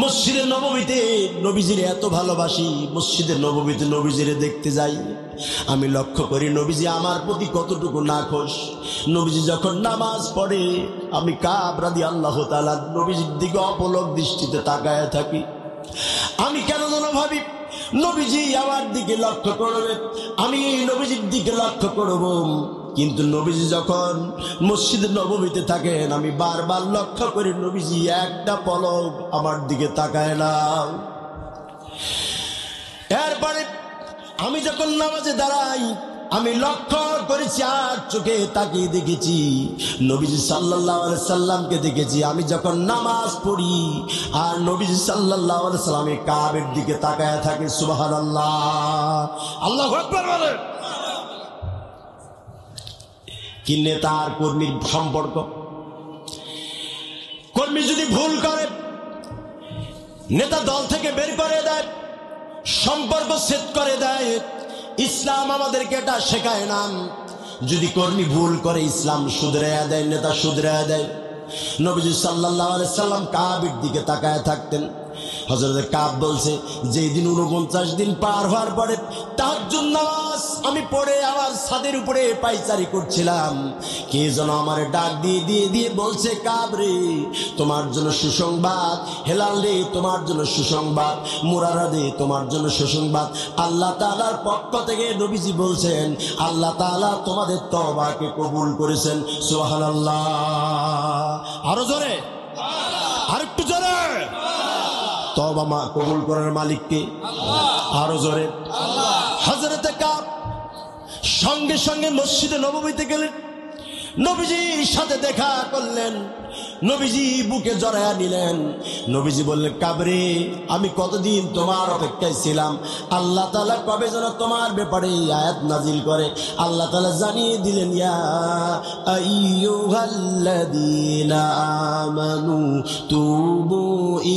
মসজিদে নববীতে নবীজিরে এত ভালোবাসি, মসজিদে নববীতে নবীজিরে দেখতে যাই। আমি লক্ষ্য করি নবীজি আমার প্রতি কতটুকু নাখোশ। নবীজি যখন নামাজ পড়ে আমি কাব রাদিয়াল্লাহু তাআলা নবীজির দিকে অপলক দৃষ্টিতে তাকায় থাকি। আমি কেন যেন ভাবি নবীজি আমার দিকে লক্ষ্য করবে, আমি নবীজির দিকে লক্ষ্য করব। কিন্তু নবীজি যখন মসজিদে নববীতে থাকেন আমি বারবার লক্ষ্য করি নবীজি একটা পলক আমার দিকে তাকায় না। এরপরে আমি যখন নামাজে দাঁড়াই আমি লক্ষ্য করেছি, আর চোখে তাকিয়ে দেখেছি নবীজি সাল্লাল্লাহু আলাইহি সাল্লামকে দেখেছি। আমি যখন নামাজ পড়ি আর নবীজি সাল্লাল্লাহু আলাইহি সাল্লাম কাবের দিকে তাকায় থাকে। সুবহানাল্লাহ, আল্লাহু আকবার বলেন। কি নেতা আর কর্মীর সম্পর্ক। কর্মী যদি ভুল করে নেতা দল থেকে বের করে দেয়, সম্পর্ক ছেদ করে দেয়। ইসলাম আমাদেরকে এটা শেখায় না। যদি কর্মী ভুল করে ইসলাম শুধরাইয়া দেয়, নেতা শুধরাইয়া দেয়। নবীজি সাল্লাল্লাহু আলাইহি সাল্লাম কাবের দিকে তাকায় থাকতেন। হযরত কাব বলছে, যেই দিন 49 দিন পার হওয়ার পরে তাহাজ্জুদ নামাজ আমি পড়ে আমার ছাদের উপরে পায়চারি করছিলাম, কে যেন আমার ডাক দিয়ে বলছে, কাব রে তোমার জন্য সুসংবাদ, হেলাল রে তোমার জন্য সুসংবাদ, মুরারা রে তোমার জন্য সুসংবাদ। আল্লাহ তাআলার পক্ষ থেকে নবীজি বলছেন আল্লাহ তাআলা তোমাদের তওবাকে কবুল করেছেন। সুবহানাল্লাহ, আরো জোরে, আরেকটু জোরে। তওবা কবুল করার মালিক কে? আরো জোরে। হযরত কাব সঙ্গে সঙ্গে মসজিদে নববীতে গেলেন, নবীজির সাথে দেখা করলেন, নবীজি বুকে জড়ায়া নিলেন। নবীজি বললেন, কাবরে আমি কতদিন তোমার অপেক্ষায় ছিলাম, আল্লাহ তাআলা কবে যেন তোমার ব্যাপারে আয়াত নাজিল করে। আল্লাহ তাআলা জানিয়ে দিলেন, ইয়া আইয়ুহাল্লাযীনা আমানু তুবু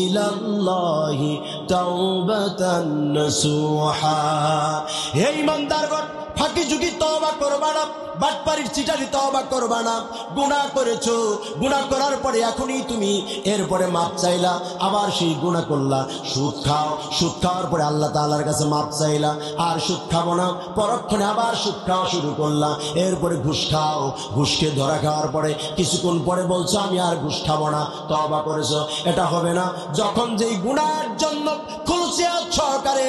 ইলাল্লাহি তাওবাতান নাসুহা। হে ঈমানদারগণ ফাঁকি ঝুঁকি তওবা করবা না, বাটপাড়ির চিটারি তওবা করবা না। গুনাহ করেছো, গুনাহ করার পরে এখনই তুমি এরপরে মাপ চাইলা, আবার সেই গুনাহ করলা। সুদ খাও, সুদ খাওয়ার পরে আল্লাহ তাআলার কাছে মাপ চাইলা, আর সুদ খাবো না, পরক্ষণে আবার সুদ খাওয়া শুরু করলা। এরপরে ঘুষ খাও, ঘুষকে ধরা খাওয়ার পরে কিছুক্ষণ পরে বলছো আমি আর ঘুষ খাবো না, তওবা করেছো। এটা হবে না। যখন যেই গুনাহের জন্য খুলসিয়াত সহকারে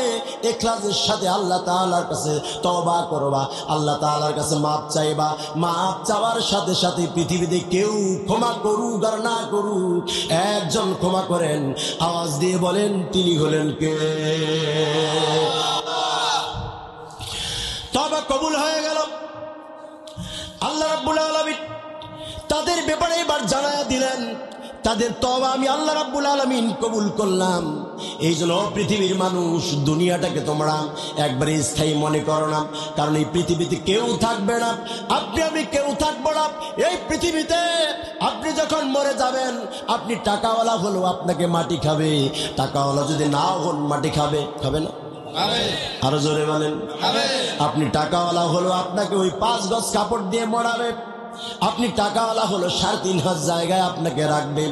ইখলাসের সাথে আল্লাহ তাআলার কাছে তওবা করবা, আল্লাহ তাআলার কাছে মাপ চাইবা, মাপ চাওয়ার সাথে সাথে পৃথিবীতে কেউ ক্ষমা করুক আর না করুক, একজন ক্ষমা করেন, আওয়াজ দিয়ে বলেন তিনি হলেন কে? তওবা কবুল হয়ে গেল। আল্লাহ রাব্বুল আলামিন তাদের ব্যাপারে এবার জানায়া দিলেন, তাদের তওবা আমি আল্লাহ রাব্বুল আলামিন কবুল করলাম। এই জন্য পৃথিবীর মানুষ, দুনিয়াটাকে তোমরা একবারে স্থায়ী মনে করো না, কারণ এই পৃথিবীতে কেউ থাকবে না, আপনি আমি কেউ থাকবো না এই পৃথিবীতে। আপনি যখন মরে যাবেন, আপনি টাকাওয়ালা হলেও আপনাকে মাটি খাবে, টাকাওয়ালা যদি নাও হন মাটি খাবে, খাবে না? আরো জোরে বলেন। আপনি টাকাওয়ালা হলেও আপনাকে ওই 5 গজ কাপড় দিয়ে মোড়াবে, আপনি টাকাওয়ালা হলো 3.5 জায়গায় আপনাকে রাখবে।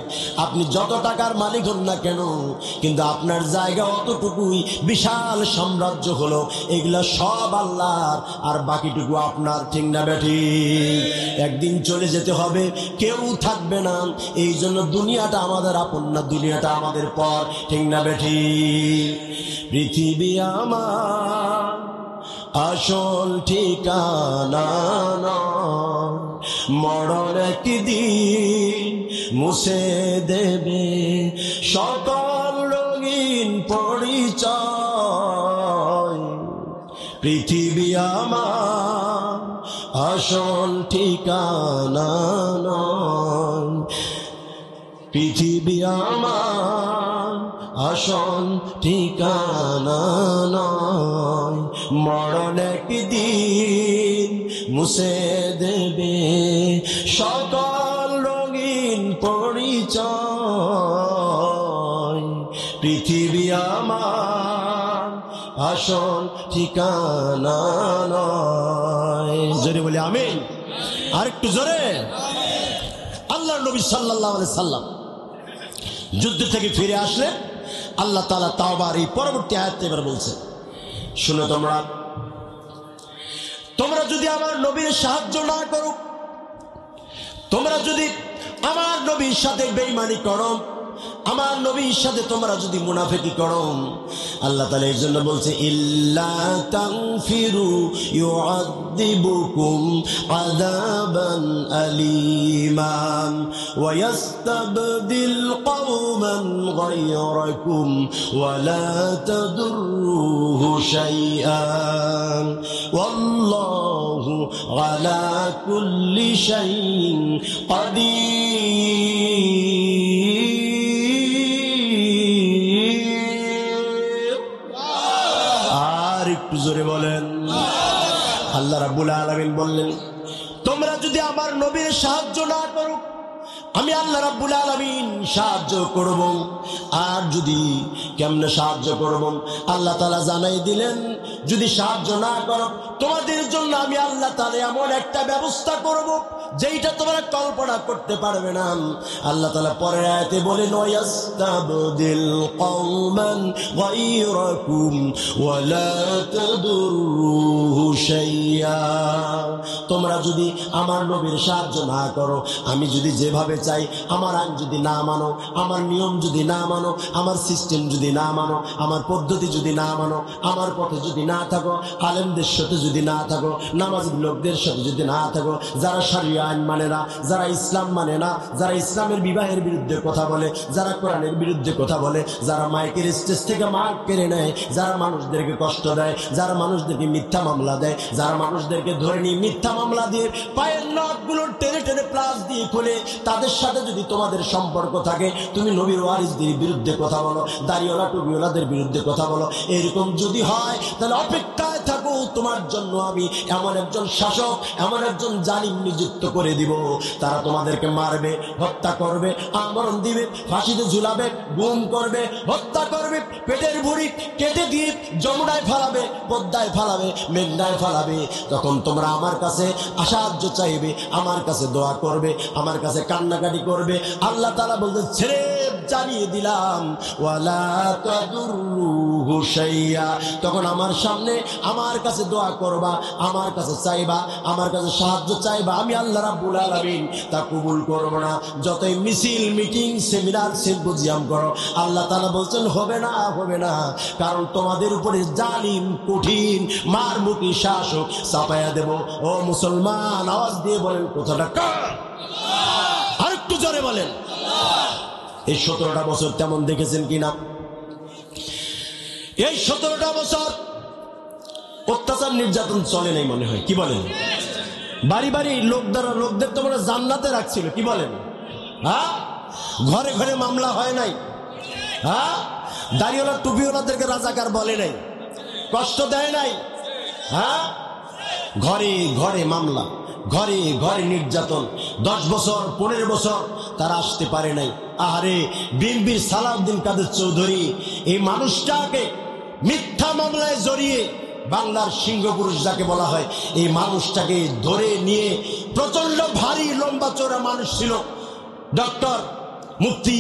আপনি যত টাকার মালিক হন না কেন, কিন্তু আপনার জায়গা অতটুকুই, বিশাল সাম্রাজ্য হলো, এগুলা সব আল্লাহর, আর বাকিটুকু আপনার। ঠিক না বেঠিক? একদিন চলে যেতে হবে, কেউ থাকবে না। এই জন্য দুনিয়াটা আমাদের আপন না, দুনিয়াটা আমাদের পর। ঠিক না বেঠিক? পৃথিবী আমার আসল ঠিকানা নয়, মরণ একদিন মুছে দেবে সকল রঙিন পরিচয়। পৃথিবী আমার আসল ঠিকানা নয়, পৃথিবী আমার আসল ঠিকানা নয়, মরণ একদিন মুছে দেবে সকল রঙিন পরিচয়। পৃথিবী আমার আসল ঠিকানা নয়। জোরে বলি আমিন। আর একটু জোরে। আল্লাহর নবী সাল্লাল্লাহু আলাইহি সাল্লাম যুদ্ধ থেকে ফিরে আসলে আল্লাহ তাআলা তাওবার এই পরবর্তী আয়াতে এবার বলছে, শুনো তোমরা যদি আমার নবীর সাহায্য না করো, তোমরা যদি আমার নবীর সাথে বেঈমানি করো, আমার নবীর সাথে তোমরা যদি মুনাফিকি করো, আল্লাহ তাআলা এর জন্য বলছে ইল্লা তাগফিরু ইউআযিবুকুম আযাবান আলীমান ওয়া ইস্তাবদিল কওমান গায়রাকুম ওয়া লা তাদুররুহু শাইআন ওয়াল্লাহু আলা কুল্লি শাইইন কাদির। একটু জোরে বলেন। আল্লাহ রাব্বুল আলামিন বললেন, তোমরা যদি আমার নবীর সাহায্য না করো, আমি আল্লাহ রাব্বুল আলামিন সাহায্য করব। আর যদি কেমনে সাহায্য করব, আল্লাহ তাআলা জানাই দিলেন, যদি সাহায্য না করো তোমাদের জন্য আমি আল্লাহ তাআলা এমন একটা ব্যবস্থা করব যেটা তোমরা কল্পনা করতে পারবে না। আল্লাহ তাআলা পরের আয়াতে বলেন ওয়াস্তাবদিল কওমান গায়রাকুম ওয়া লা তাদুররুহু শাইআ। তোমরা যদি আমার নবীর সাহায্য না করো, আমি যদি যেভাবে চাই, আমার আইন যদি না মানো, আমার নিয়ম যদি না মানো, আমার সিস্টেম যদি না মানো, আমার পদ্ধতি যদি না মানো, আমার পথে যদি না থাকো, আলেমদের সাথে যদি না থাকো, নামাজি লোকদের সাথে যদি না থাকো, যারা শরীয়ত আইন মানে না, যারা ইসলাম মানে না, যারা ইসলামের বিবাহের বিরুদ্ধে কথা বলে, যারা কোরআনের বিরুদ্ধে কথা বলে, যারা মাইকের স্টেজ থেকে মাইক কেড়ে নেয়, যারা মানুষদেরকে কষ্ট দেয়, যারা মানুষদেরকে মিথ্যা মামলা দেয়, যারা মানুষদেরকে ধরে নিয়ে মিথ্যা মামলা দিয়ে পায়ের নখগুলো টেনে টেনে প্লাস দিয়ে খুলে, তাদের সাথে যদি তোমাদের সম্পর্ক থাকে, তুমি নবীর ওয়ারিসদের বিরুদ্ধে কথা বলো, দাড়িওয়ালা টুপিওয়ালাদের বিরুদ্ধে কথা বলো, এরকম যদি হয় তাহলে অপেক্ষায় থাকো, তোমার জন্য আমি এমন একজন শাসক, এমন একজন জালিম নিযুক্ত করে দিব। তারা তোমাদেরকে মারবে, হত্যা করবে, আমরণ দিবে, ফাঁসিতে ঝুলাবে, গুম করবে, হত্যা করবে, পেটের ভুঁড়ি কেটে দিয়ে যমুনায় ফালাবে, পদ্মায় ফালাবে, মেঘনায় ফালাবে। তখন তোমরা আমার কাছে সাহায্য চাইবে, আমার কাছে দোয়া করবে, আমার কাছে কান্নাকাটি করবে। আল্লাহ তাআলা বলতে ছেড়ে জানিয়ে দিলাম ওয়ালা তাদুরুহু শাইয়া। তখন আমার সামনে আমার কাছে দোয়া করবা, আমার কাছে চাইবা, আমার কাছে সাহায্য চাইবা, আমি আল্লাহ রাব্বুল আলামিন তা কবুল করব না। যতই মিছিল, মিটিং, সেমিনার, সিম্পোজিয়াম করো, আল্লাহ তাআলা বলছেন হবে না, হবে না। কারণ তোমাদের উপরে জালিম, কঠিন, মারমুখী শাসক চাপায়া দেব। ও মুসলমান, আওয়াজ দিয়ে বলেন কথাটা কার? আর একটু জোরে বলেন। এই 17টা বছর তেমন দেখেছেন কিনা? এই 17টা বছর অত্যাচার নির্যাতন চলে নাই মনে হয়, কি বলেন? বাড়ি বাড়ি লোকদের তোমরা জান্নাতে রাখছিল, কি বলেন? হ্যাঁ, ঘরে ঘরে মামলা হয় নাই। হ্যাঁ, দাড়িওয়ালা টুপিওয়ালাদেরকে রাজাকার বলে নাই, কষ্ট দেয় নাই। হ্যাঁ, ঘরে ঘরে মামলা, ঘরে ঘরে নির্যাতন। 10 বছর 15 বছর তারা আসতে পারে নাই। আহারে, বিএনপির সালাউদ্দিন কাদের চৌধুরী এই মানুষটাকে মিথ্যা মামলায় জড়িয়ে, বাংলার সিংহপুরুষ যাকে বলা হয়, এই মানুষটাকে ধরে নিয়ে, প্রচন্ড ভারী লম্বা চওড়া মানুষ ছিল ডক্টর মুফতি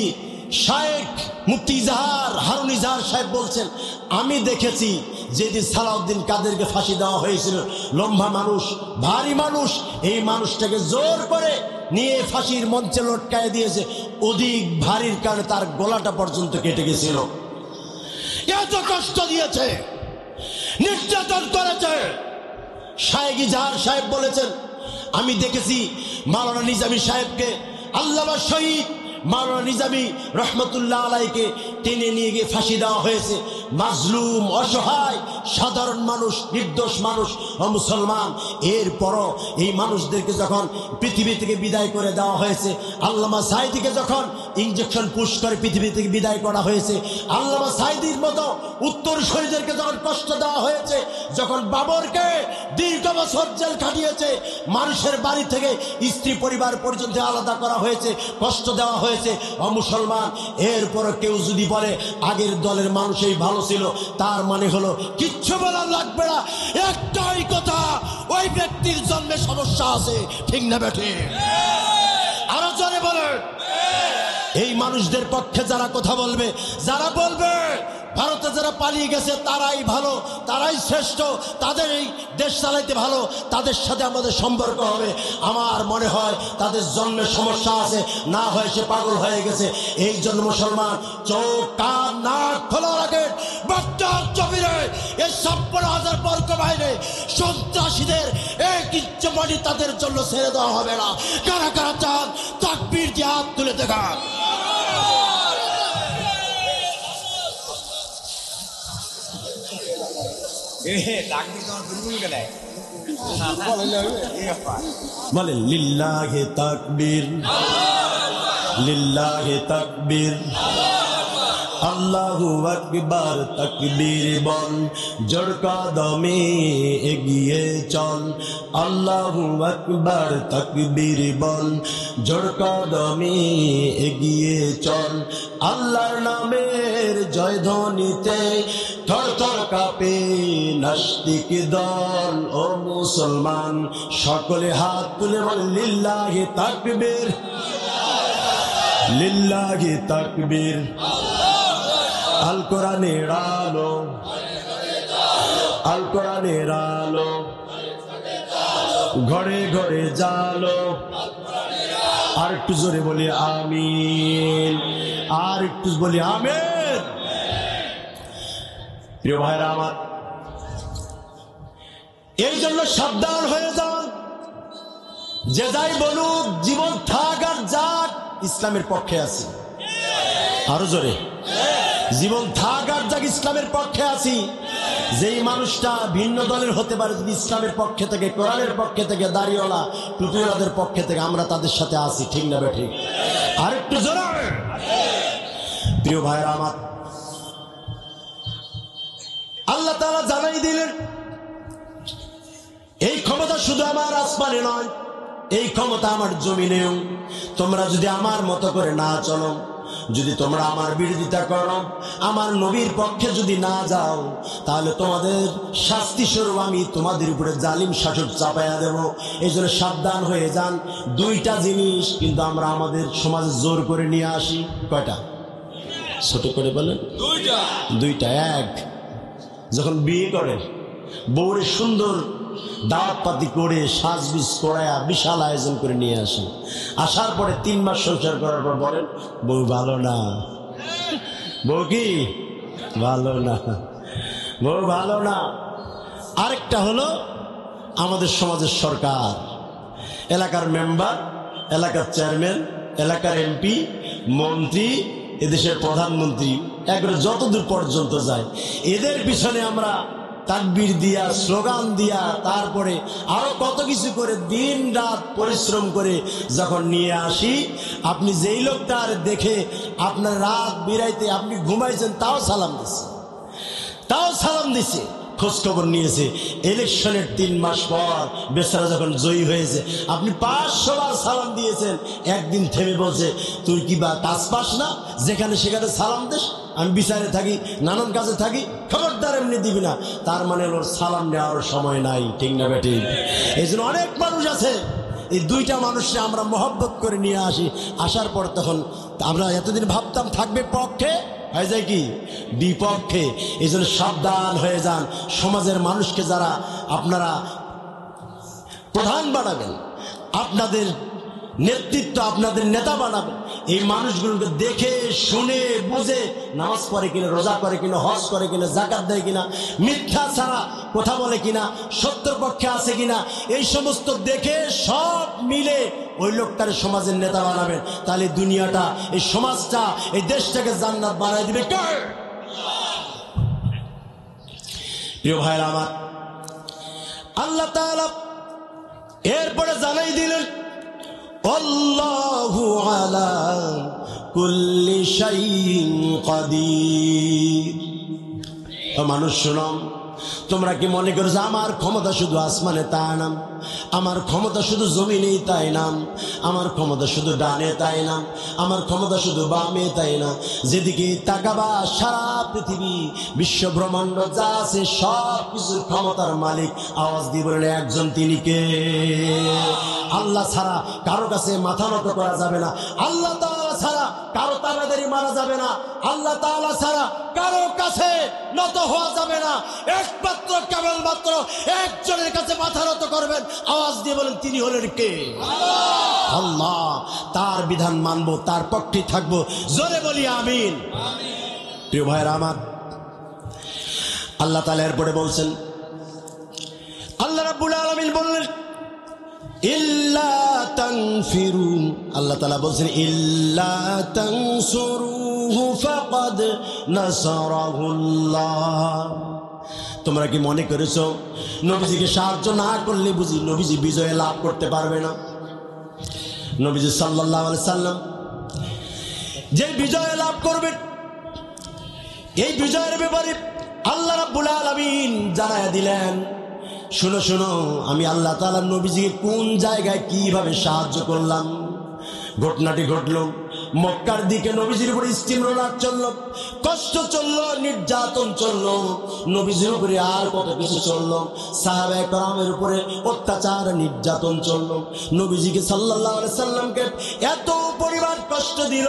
শায়েখ মুফতি ইজাহার হারুন ইজাহার সাহেব বলছেন, আমি দেখেছি যেদিন সালাউদ্দিন কাদেরকে ফাঁসি দেওয়া হয়েছিল, লম্বা মানুষ, ভারী মানুষ, এই মানুষটাকে জোর করে নিয়ে ফাঁসির মঞ্চে লটকায় দিয়েছে। অধিক ভারীর কারণে তার গলাটা পর্যন্ত কেটে গেছিল। এত কষ্ট দিয়েছে, নির্যাতন করেছে। শায়েখ ইজাহার সাহেব বলেছেন, আমি দেখেছি মাওলানা নিজামী সাহেবকে, আল্লামা শহীদ মাওলানা নিজামী রহমতুল্লাহ আলাইকে টেনে নিয়ে গিয়ে ফাঁসি দেওয়া হয়েছে। মাজলুম, অসহায়, সাধারণ মানুষ, নির্দোষ মানুষ ও মুসলমান। এরপরও এই মানুষদেরকে যখন পৃথিবী থেকে বিদায় করে দেওয়া হয়েছে, আল্লামা সাঈদীকে যখন ইঞ্জেকশন পুশ করে পৃথিবী থেকে বিদায় করা হয়েছে, আল্লামা সাঈদীর মতো উত্তরসূরিদেরকে যখন কষ্ট দেওয়া হয়েছে, যখন বাবরকে দীর্ঘ বছর জেল খাটিয়েছে, মানুষের বাড়ি থেকে স্ত্রী পরিবার পর্যন্ত আলাদা করা হয়েছে, কষ্ট দেওয়া হয়েছে মুসলমান। এরপর কেউ যদি বলে আগের দলের মানুষই ভালো ছিল, তার মানে হলো কিচ্ছু বলার লাগবে না, একটাই কথা, ওই ব্যক্তির জন্মে সমস্যা আছে, ঠিক না বেঠে? আরো জোরে বলেন। এই মানুষদের পক্ষে যারা কথা বলবে, যারা বলবে ভারতে যারা পালিয়ে গেছে তারাই ভালো, তারাই শ্রেষ্ঠ, তাদের এই দেশ চালাইতে ভালো, তাদের সাথে আমাদের সম্পর্ক হবে, আমার মনে হয় তাদের জন্মের সমস্যা আছে, না হয় সে পাগল হয়ে গেছে। এই জন্য মুসলমান চোখ কান নাক খোলা রাখেন। বাগদাদ জমিনে এই 56,000 বর্গ বাইরে সন্ত্রাসীদের এক ইঞ্চি মাটি তাদের জন্য ছেড়ে দেওয়া হবে না। কারা কারা চান তাকবীর দিয়ে হাত তুলে দেখান। বলেন লিল্লাহে তাকবীর, লিল্লাহে তাকবীর, আল্লাহু আকবার, তাকবীর বল, জোর কদমে এগিয়ে চল। আল্লাহু আকবার, তাকবীর বল, জোর কদমে এগিয়ে চল। আল্লাহর নামের জয়ধ্বনিতে থরথর কাঁপে নাস্তিক দল। ও মুসলমান সকলে হাত তুলে বল লিল্লাহি তাকবীর, লিল্লাহি তাকবীর। আল কোরআনের আলো, আল কোরআনের আলো, ঘরে ঘরে জালো। আর একটু জোরে বলি আমিন, আর একটু বলি আমিন। প্রিয় ভাইরা আমার, এই জন্য সাবধান হয়ে যান। যে যাই বলুক, জীবন থাক আর যাক, ইসলামের পক্ষে আছি। আরো জোরে, জীবন থাক আর যাক, ইসলামের পক্ষে আছি। যেই মানুষটা ভিন্ন দলের হতে পারে, যদি ইসলামের পক্ষে থেকে, কোরআনের পক্ষে থেকে, দাড়িওয়ালা টুপিওয়ালাদের পক্ষে থেকে, আমরা তাদের সাথে আছি, ঠিক না বেঠিক? আর একটু জোরে। প্রিয় ভাইরা আমার, আল্লাহ তাআলা জানাই দিলেন এই ক্ষমতা শুধু আমার আসমানে নয়, এই ক্ষমতা আমার জমিনেও। তোমরা যদি আমার মতো করে না চলো, যদি তোমরা আমার বিরোধিতা করো, আমার নবীর পক্ষে যদি না যাও, তাহলে তোমাদের শাস্তি স্বরূপ আমি তোমাদের উপরে জালিম শাসক চাপাইয়া দেব। এই জন্য সাবধান হয়ে যান। দুইটা জিনিস কিন্তু আমরা আমাদের সমাজে জোর করে নিয়ে আসি। কয়টা? ছোট করে বলেন। দুইটা। এক, যখন বিয়ে করে বউরে সুন্দর দাওয়াত পাতি করে সাজবিজ করায়া বিশাল আয়োজন করে নিয়ে আসে, আসার পরে 3 মাস সংসার করার পর বলেন বউ ভালো না, বউ কি ভালো না, বউ ভালো না। আরেকটা হলো আমাদের সমাজের সরকার, এলাকার মেম্বার, এলাকার চেয়ারম্যান, এলাকার এমপি, মন্ত্রী, এদেশের প্রধানমন্ত্রী, একবারে যতদূর পর্যন্ত যায়, এদের পিছনে আমরা তাকবীর দিয়া, স্লোগান দিয়া, তারপরে আরো কত কিছু করে দিন রাত পরিশ্রম করে যখন নিয়ে আসি, আপনি যেই লোকটার দেখে আপনার রাত বিরাইতে আপনি ঘুমাইছেন তাও সালাম দিছে, খোঁজ খবর নিয়েছে। ইলেকশনের 3 মাস পর বেচারা যখন জয়ী হয়েছে, আপনি 500 বার সালাম দিয়েছেন, একদিন থেমে বলছে তুই কি বা কাজ পাস না, যেখানে সেখানে সালাম দিস, আমি বিচারে থাকি, নানান কাজে থাকি, খবরদার এমনি দিবি না। তার মানে ওর সালাম নেওয়ার সময় নাই, ঠিক না বেটি? এই জন্য অনেক মানুষ আছে, এই দুইটা মানুষকে আমরা মহব্বত করে নিয়ে আসি, আসার পর তখন আমরা এতদিন ভাবতাম থাকবে পক্ষে, হয়ে যায় কি বিপক্ষে। এই জন্য সাবধান হয়ে যান। সমাজের মানুষকে যারা আপনারা প্রধান বানাবেন, আপনাদের নেতৃত্ব, আপনাদের নেতা বানাবেন, এই মানুষগুলোকে দেখে শুনে বুঝে নামাজ পড়ে কিনা, রোজা করে কিনা, হজ করে কিনা, যাকাত দেয় কিনা, মিথ্যা ছাড়া কথা বলে কিনা, সত্যের পক্ষে আছে কিনা, এই সমস্ত দেখে সব মিলে ওই লোকটার সমাজের নেতা বানাবেন। তাহলে দুনিয়াটা, এই সমাজটা, এই দেশটাকে জান্নাত বানায় দিবে কে? প্রিয় ভাইরা আমার, আল্লাহ তাআলা এরপরে জানাই দিলেন আল্লাহু আলা কুল্লি শাইইন কাদির। মানুষ শোনো, তোমরা কি মনে করছো আমার ক্ষমতা শুধু আসমানে তাই নাম, আমার ক্ষমতা শুধু জমিনেই তাই নাম, আমার ক্ষমতা শুধু ডানে তাই নাম, আমার ক্ষমতা শুধু বামে তাই না। যেদিকে তাকাবা সারা পৃথিবী, বিশ্ব ব্রহ্মাণ্ড যা আছে সব কিছুর ক্ষমতার মালিক। আওয়াজ দিয়ে বলেন একজন, তিনি কে? আল্লাহ ছাড়া কারো কাছে মাথা নত করা যাবে না, আল্লাহ তাআলা ছাড়া কারো তাবেদারি মারা যাবে না, আল্লাহ তাআলা ছাড়া কারো কাছে নত হওয়া যাবে না। একমাত্র কেবলমাত্র একজনের কাছে মাথা নত করবেন। আওয়াজ দিয়ে বলেন তিনি হলেন কে? আল্লাহ। তার বিধান মানবো, তার পক্ষে থাকবো, জোরে বলি আমিন। প্রিয় ভাইরা আমার, আল্লাহ তাআলা এরপরে বলছেন, আল্লাহ রাব্বুল আলামিন বললেন ইল্লা তানফিরু, আল্লাহ তাআলা বলছেন ইল্লা তানসুরুহু ফাকাদ নাসারাহুল্লাহ। তোমরা কি মনে করেছো নবীজিকে সাহায্য না করলে বুঝি নবীজি বিজয় লাভ করতে পারবে না? নবীজি সাল্লাল্লাহু আলাইহি সাল্লাম যে বিজয় লাভ করবেন, এই বিজয়ের ব্যাপারে আল্লাহ রাব্বুল আলামিন জানায়া দিলেন, শোনো শোনো, আমি আল্লাহ তাআলা নবীজিকে কোন জায়গায় কিভাবে সাহায্য করলাম। ঘটনাটি ঘটলো মক্কার দিকে, নবীজির উপরে স্টিমরোলার চললো, কষ্ট চললো, নির্যাতন চললো, নবীজির উপরে আর কত কিছু চললো, সাহাবায়ে কেরামের উপরে অত্যাচার নির্যাতন চললো, নবীজিকে সাল্লাল্লাহু আলাইহি সাল্লামকে এত পরিমাণ কষ্ট দিল।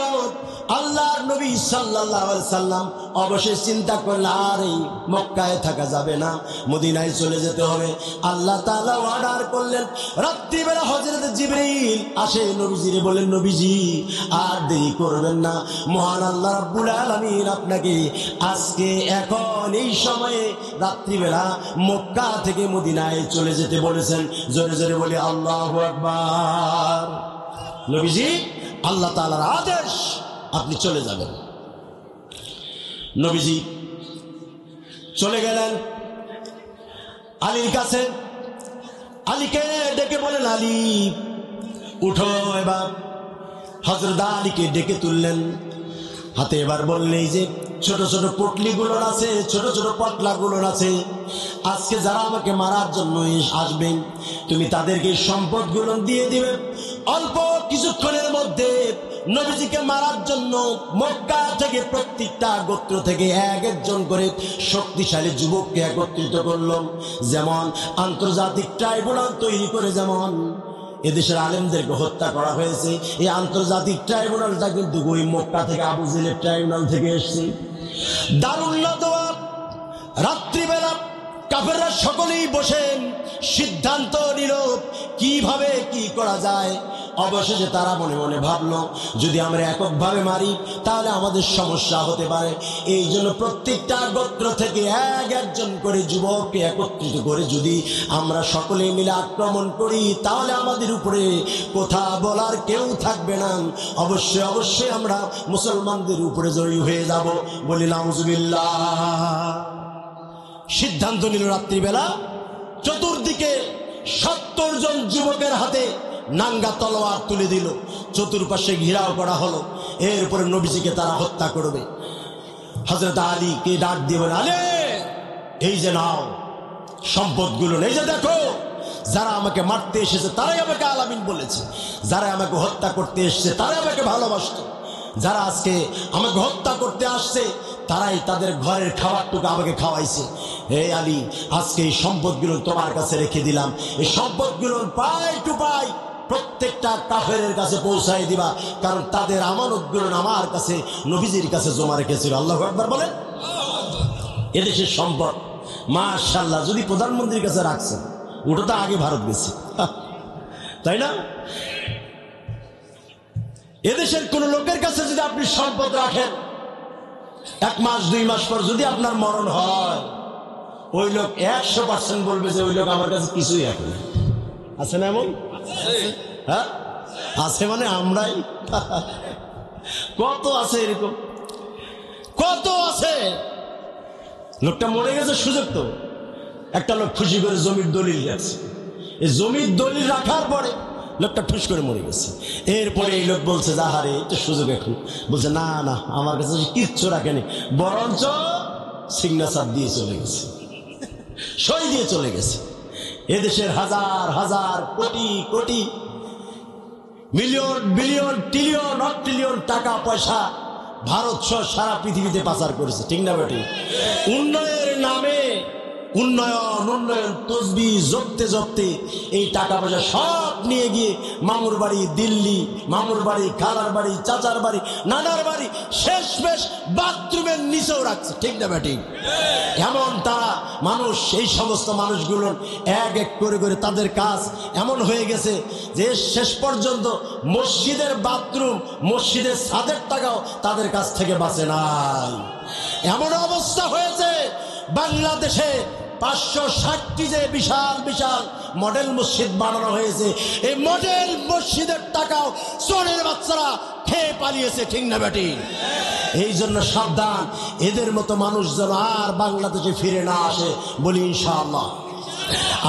আল্লাহর নবী সাল্লাল্লাহু আলাইহি সাল্লাম অবশ্যই চিন্তা করলেন আর এই মক্কায় থাকা যাবে না, মদিনায় চলে যেতে হবে। আল্লাহ তাআলা অর্ডার করলেন, রাত্রিবেলা হযরত জিবরীল আসে নবীজিরে বলেন, নবীজি আর দেরি করবেন না, মহান আল্লাহ রাব্বুল আলামিন আপনাকে আজকে এখন এই সময়ে রাত্রিবেলা মক্কা থেকে মদিনায় চলে যেতে বলেছেন। জোরে জোরে বলি আল্লাহু আকবার। নবীজি, আল্লাহ তাআলার আদেশ, আপনি চলে যাবেন। নবীজি চলে গেলেন আলীর কাছে, আলীকে ডেকে বলেন, আলী উঠো এবার। হযরত আলীকে ডেকে তুললেন, হাতে এবার বললেন, এই যে ছোট ছোট পুটলিগুলো আছে, ছোট ছোট পটলাগুলো আছে। আজকে যারা আমাকে মারার জন্য আসবেন, তুমি তাদেরকে সম্পদগুলো দিয়ে দিবে। অল্প কিছুক্ষণের মধ্যে নবীজিকে মারার জন্য মক্কা থেকে প্রত্যেকটা গোত্র থেকে এক একজন করে শক্তিশালী যুবককে একত্রিত করলো। যেমন আন্তর্জাতিক ট্রাইব্যুনাল তৈরি করে যেমন এদেশের আলেমদেরকে হত্যা করা হয়েছে, এই আন্তর্জাতিক ট্রাইব্যুনালটা কিন্তু ওই মক্কা থেকে আবু জেলের ট্রাইব্যুনাল থেকে এসছে। দারুল নাদওয়া রাত্রিবেলা কাফেররা সকলেই বসেন, সিদ্ধান্ত নিল কিভাবে কি করা যায়। অবশেষে তারা মনে মনে ভাবলো, যদি আমরা এককভাবে মারি তাহলে আমাদের সমস্যা হতে পারে। এই জন্য প্রত্যেকটা গোত্র থেকে এক একজন করে যুবককে একত্রিত করে যদি আমরা সকলে মিলে আক্রমণ করি তাহলে আমাদের উপরে কথা বলার কেউ থাকবে না। অবশ্যই অবশ্যই আমরা মুসলমানদের উপরে জয়ী হয়ে যাব। বলি নাউজুবিল্লাহ। সিদ্ধান্ত নিল রাত্রিবেলা চতুর্দিকে 70 জন যুবকের হাতে নাঙ্গা তলোয়ার তুলে দিল, চতুর্পাশে ঘেরাও করা হলো। এরপরে নবীজিকে তারা হত্যা করবে। হযরত আলীকে ডাক দিয়ে বলে, আলে এই যে নাও সম্পদগুলো, এই যে দেখো, যারা আমাকে মারতে এসেছে তারাই আমাকে আলামিন বলেছে, যারা আমাকে হত্যা করতে এসেছে তারাই আমাকে ভালোবাসতো, যারা আজকে আমাকে হত্যা করতে আসছে তারাই তাদের ঘরের খাবারটুকু আমাকে খাওয়াইছে। হে আলী, আজকে এই সম্পদগুলো তোমার কাছে রেখে দিলাম, এই সম্পদগুলো পাই টু পাই প্রত্যেকটা কাফেরের কাছে পৌঁছাই দিবা, কারণ তাদের আমানতগুলো আমার কাছে নবীজির কাছে জমা রেখেছিল। আল্লাহু আকবার বলেন। এদেশের সম্পদ মাশাআল্লাহ যদি প্রধানমন্ত্রীর কাছে রাখছেন, ওটা তো আগে ভারত গেছে, তাই না? এদেশের কোন লোকের কাছে যদি আপনি সম্পদ রাখেন, 1 মাস 2 মাস পর যদি আপনার মরণ হয়, ওই লোক 100% বলবে যে ওই লোক আমার কাছে কিছুই রাখে না। আছে না এমন? হ্যাঁ আছে, মানে আমরাই। কত আছে এরকম, কত আছে। লোকটা মরে গেছে, সুযোগ তো। একটা লোক খুশি করে জমির দলিল রাখছে, এই জমির দলিল রাখার পরে লোকটা ঠুস করে মরে গেছে। এরপরে এই লোক বলছে, যাহারে এটা সুযোগ এখন, বলছে না না আমার কাছে কিচ্ছু রাখেনি, বরঞ্চ সিগনেচার দিয়ে চলে গেছে, সই দিয়ে চলে গেছে। এদেশের হাজার হাজার crore crore million billion trillion trillion টাকা পয়সা ভারত সহ সারা পৃথিবীতে পাচার করেছে, ঠিক না বেটি? উন্নয়নের নামে উন্নয়ন উন্নয়ন তসবি জপতে জপতে এই টাকা পয়সা সব নিয়ে গিয়ে মামুর বাড়ি দিল্লি, মামুর বাড়ি, খালার বাড়ি, চাচার বাড়ি, নানার বাড়ি, শেষমেশ বাথরুমের নিচেও রাখছে, ঠিক না বেটি? এমন তারা মানুষ, এই সমস্ত মানুষগুলো এক এক করে করে তাদের কাজ এমন হয়ে গেছে যে শেষ পর্যন্ত মসজিদের বাথরুম, মসজিদের ছাদের টাকাও তাদের কাছ থেকে বাঁচে নাই। এমন অবস্থা হয়েছে বাংলাদেশে 560টি যে বিশাল বিশাল মডেল মসজিদ বানানো হয়েছে, এই মডেল মসজিদের টাকাও চোরের বাচ্চারা খেয়ে পালিয়েছে, ঠিক না বেটি? এই জন্য সাবধান, এদের মতো মানুষ যেন আর বাংলাদেশে ফিরে না আসে। বলি ইনশাআল্লাহ।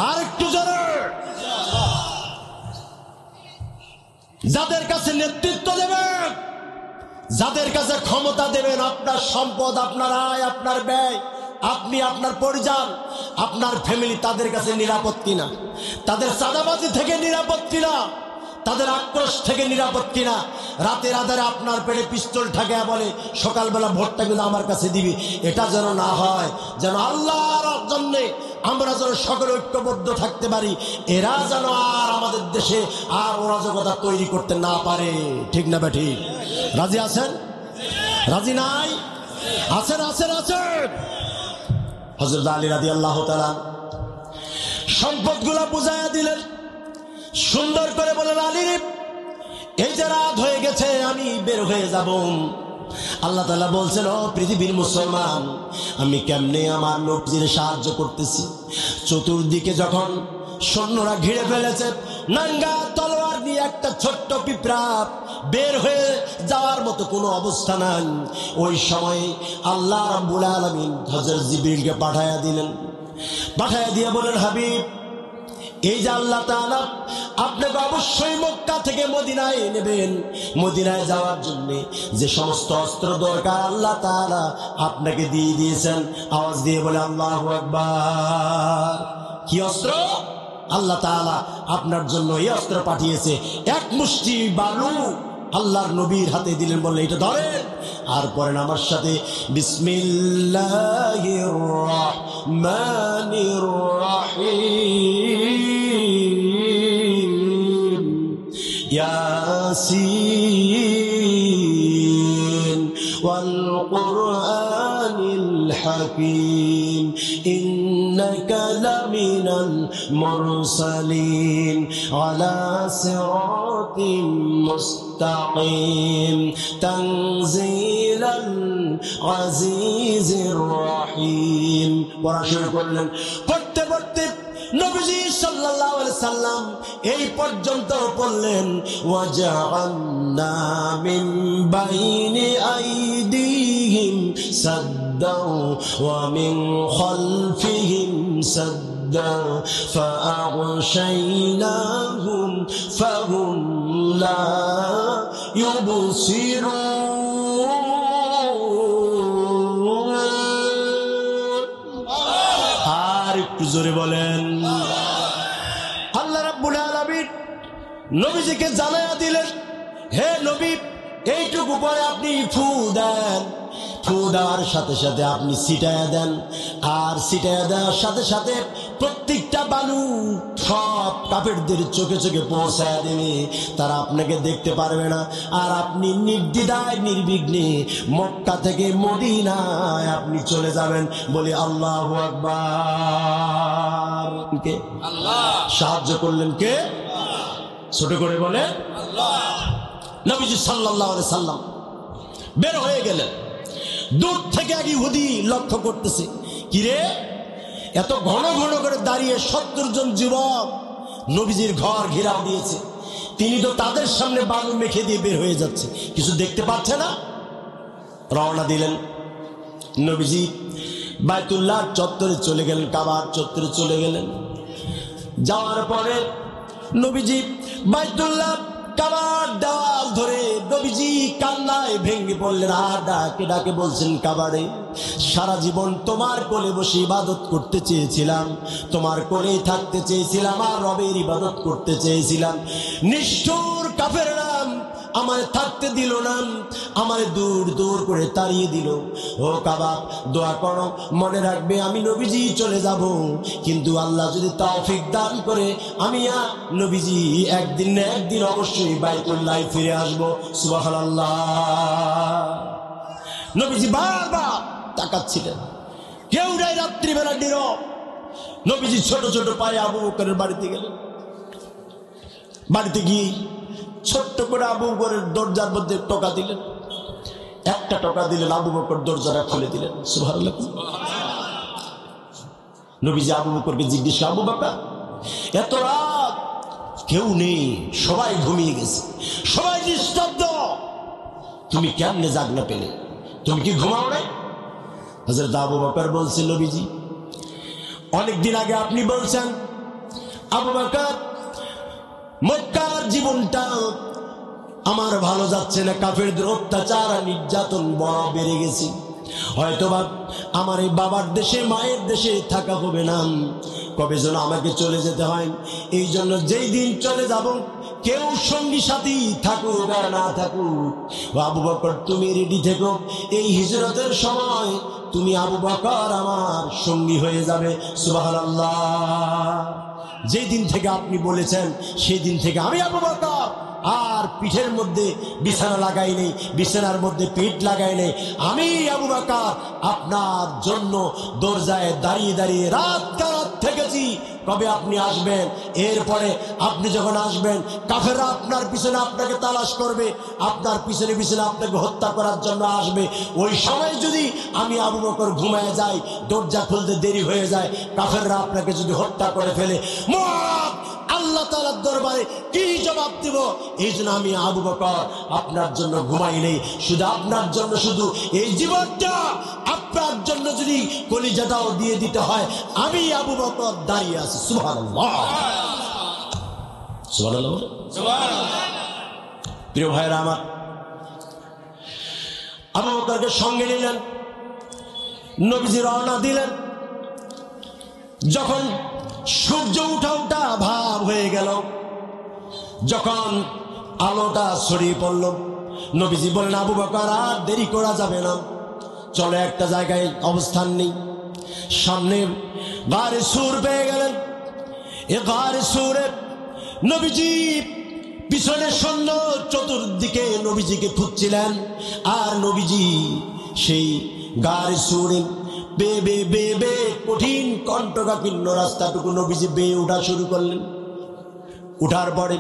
আর একটু জোরে, যাদের কাছে নেতৃত্ব দেবেন, যাদের কাছে ক্ষমতা দেবেন, আপনার সম্পদ, আপনার আয়, আপনার ব্যয়, আপনি, আপনার পরিজন, আপনার ফ্যামিলি তাদের কাছে নিরাপদ কিনা, তাদের চাঁদাবাজি থেকে নিরাপদ কিনা, তাদের আক্রোশ থেকে নিরাপদ কিনা, রাতের আধারে আপনার পেটে পিস্তল ঠাকে বলে সকালবেলা ভোটটা কিন্তু আমার কাছে দিবি, এটা যেন না হয়। যেন আল্লাহর জন্য আমরা যেন সকলে ঐক্যবদ্ধ থাকতে পারি, এরা যেন আর আমাদের দেশে আর অরাজকতা তৈরি করতে না পারে, ঠিক না বেঠি? রাজি আছেন? রাজি নাই? আছেন আছেন আছেন। হযরত আলী রাদিয়াল্লাহু তাআলা সম্পদগুলো বুঝাইয়া দিলেন, সুন্দর করে বলেন, আলী এই যে রাত হয়ে গেছে, আমি বের হয়ে যাব। আল্লাহ তাআলা বলছেন, ও পৃথিবীর মুসলমান, আমি কেমনে আমার নবীর সাহায্য করতেছি। চতুর্দিকে যখন সৈন্যরা ঘিরে ফেলেছে, নাঙ্গা তলোয়ার নিয়ে একটা ছোট্ট পিঁপড়া বের হয়ে যাওয়ার মতো কোনো অবস্থা নাই। ওই সময় আল্লাহ রাব্বুল আলামিন হযরত জিবরিলকে পাঠায়া দিলেন, পাঠায়া দিয়ে বলেন, হাবিব এই যে আল্লাহ তাআলা আপনাকে অবশ্যই মক্কা থেকে মদিনায় নেবেন, মদিনায় যাওয়ার জন্য যে সমস্ত অস্ত্র দরকার আল্লাহ তাআলা আপনাকে দিয়ে দিয়েছেন। আওয়াজ দিয়ে বলে আল্লাহু আকবার। কি অস্ত্র? আল্লাহ তাআলা আপনার জন্য এই অস্ত্র পাঠিয়েছে। এক মুষ্টি বালু আল্লাহর নবীর হাতে দিলেন, বললেন এটা ধরেন আর পড়েন আমার সাথে, বিসমিল্লাহির রহমানির রহিম, ইয়াসিন ওয়াল কুরআনিল হাকিম, ইন্নাকা লামিনাল মুরসালিন আলা সিরাতিম মুস্তাকিম, তানজিলাল আজিজির রহিম। পড়া শুরু করলেন। পড়তে পড়তে নবীজি সাল্লাল্লাহু আলাইহি সাল্লাম এই পর্যন্ত বললেন, ওয়াজআলনা মিন বাইনি আইদিহিম সাদ্দাও ওয়া মিন খালফিহিম সাদ্দাও ফাআগশাইনাহুম ফাহুম লা ইউবসিরুন। আর একটু জোরে বলেন। আল্লাহ রাব্বুল আলামিন নবীজিকে জানায়া দিলেন, হে নবী, এইটুকু পরে আপনি ফু দেন, ফু দেওয়ার সাথে সাথে আপনি ছিটায়া দেন, আর ছিটায়া দেওয়ার সাথে সাথে প্রত্যেকটা বালু সব কাফেরদের চোখে চোখে পৌঁছায় দেবে, তারা আপনাকে দেখতে পারবে না, আর আপনি নির্দ্বিধায় নির্বিঘ্নে মক্কা থেকে মদিনায় আপনি চলে যাবেন। বলি আল্লাহু আকবার। কে? আল্লাহ। সাহায্য করলেন কে? ছোট করে বলে আল্লাহ। নবীজি সাল্লাল্লাহু আলাইহি সাল্লাম বের হয়ে গেলেন। দূর থেকে এক ইহুদি লক্ষ্য করতেছে, কিরে এত ঘন ঘন করে দাঁড়িয়ে 70 জন যুবক নবীজির ঘর ঘেরাও দিয়েছে, তিনি তো তাদের সামনে বালু মেখে দিয়ে বের হয়ে যাচ্ছে, কিছু দেখতে পাচ্ছে না। রওনা দিলেন। নবীজি বাইতুল্লাহ চত্বরে চলে গেলেন, কাবার চত্বরে চলে গেলেন। যাওয়ার পরে নবীজি বাইতুল্লাহ কাবার দেওয়াল ধরে নবীজি কান্নায় ভেঙে পড়লেন। আর ডাকে ডাকে বলছেন, কাবারে সারা জীবন তোমার কোলে বসে ইবাদত করতে চেয়েছিলাম, তোমার কোলেই থাকতে চেয়েছিলাম, আর রবের ইবাদত করতে চেয়েছিলাম। নিষ্ঠুর কাফেররা আমায় থাকতে দিল না, আমায় দূর দূর করে তাড়িয়ে দিল। ও কাবা, দোয়া করো, মনে রাখবে আমি নবীজি চলে যাব, কিন্তু আল্লাহ যদি তৌফিক দান করে আমি নবীজি একদিন না একদিন অবশ্যই বাইতুল্লাহ ফিরে আসবো। সুবহানাল্লাহ। নবীজি বারবার তাকাচ্ছিলেন, কেউ নাই, রাত্রিবেলা নীরব। নবীজি ছোট ছোট পায়ে আবু বকরের বাড়িতে গেলেন। বাড়িতে গিয়ে ছোট্ট করে আবু বকরের দরজার মধ্যে টোকা দিলেন। একটা টোকা দিলেন, আবু বকর দরজাটা খুলে দিলেন। সুবহানাল্লাহ। নবীজি আবু বকরকে জিজ্ঞেস, আবু বকর এত রাত কেউ নেই, সবাই ঘুমিয়ে গেছে, সবাই নিস্তব্ধ, তুমি কেমনে জাগনা পেলে? তুমি কি ঘুমাও নাই? হযরত আবু বকর বলছে, নবীজি অনেকদিন আগে আপনি বলছেন আবু বকর মক্কার জীবনটা আমার ভালো যাচ্ছে না, কাফেরদের অত্যাচার আর নির্যাতন বড় বেড়ে গেছে, হয়তোবা আমার এই বাবার দেশে মায়ের দেশে থাকা হবে না, কবে যেন আমাকে চলে যেতে হয়। এই জন্য যেই দিন চলে যাব, কেউ সঙ্গী সাথী থাকুক আর না থাকুক, আবু বকর তুমি রেডি থেকো, এই হিজরতের সময় তুমি আবু বকর আমার সঙ্গী হয়ে যাবে। সুবহানাল্লাহ। যেই দিন থেকে আপনি বলেছেন সেই দিন থেকে আমি আবু বকর আর পিঠের মধ্যে বিছানা লাগাই নেই, বিছানার মধ্যে পিঠ লাগাই নেই, আমি আবু বকর আপনার জন্য দরজায় দাঁড়িয়ে দাঁড়িয়ে রাত কারাত থেকেছি, কবে আপনি আসবেন। এরপরে আপনি যখন আসবেন, কাফেররা আপনার পিছনে আপনাকে তালাশ করবে, আপনার পিছনে পিছনে আপনাকে হত্যা করার জন্য আসবে। ওই সময় যদি আমি আবু বকর ঘুমায় যাই, দরজা খুলতে দেরি হয়ে যায়, কাফেররা আপনাকে যদি হত্যা করে ফেলে, আল্লাহ তাআলার দরবারে কি জবাব দেব? এই জন্য আমি আবু বকর আপনার জন্য ঘুমাই নেই, শুধু আপনার জন্য, শুধু এই জীবনটা আপনার জন্য যদি কলিজাটাও দিয়ে দিতে হয়, আমি আবু বকর দাঁড়িয়ে আছি। সুবহানাল্লাহ। সুবহানাল্লাহ। প্রিয় ভাইরা আমার, আবু বকরকে সঙ্গে নিলেন, নবীজি রওনা দিলেন। যখন সূর্য উঠা উঠা ভাব হয়ে গেল, যখন আলোটা ছড়িয়ে পড়ল, নবীজি বললেন, আবু বকর আর দেরি করা যাবে না, চলে একটা জায়গায় অবস্থান নেই। সামনে গারে সুর পেয়ে গেলেন। এ গারে সুরে নবীজি পিছনে সৈন্য চতুর্দিকে নবীজিকে খুঁজছিলেন, আর নবীজি সেই গারে সুরে বে বে বে কঠিন কণ্ঠকাকীর্ণ রাস্তাটুকু নবীজি বেয়ে উঠা শুরু করলেন। উঠার পরে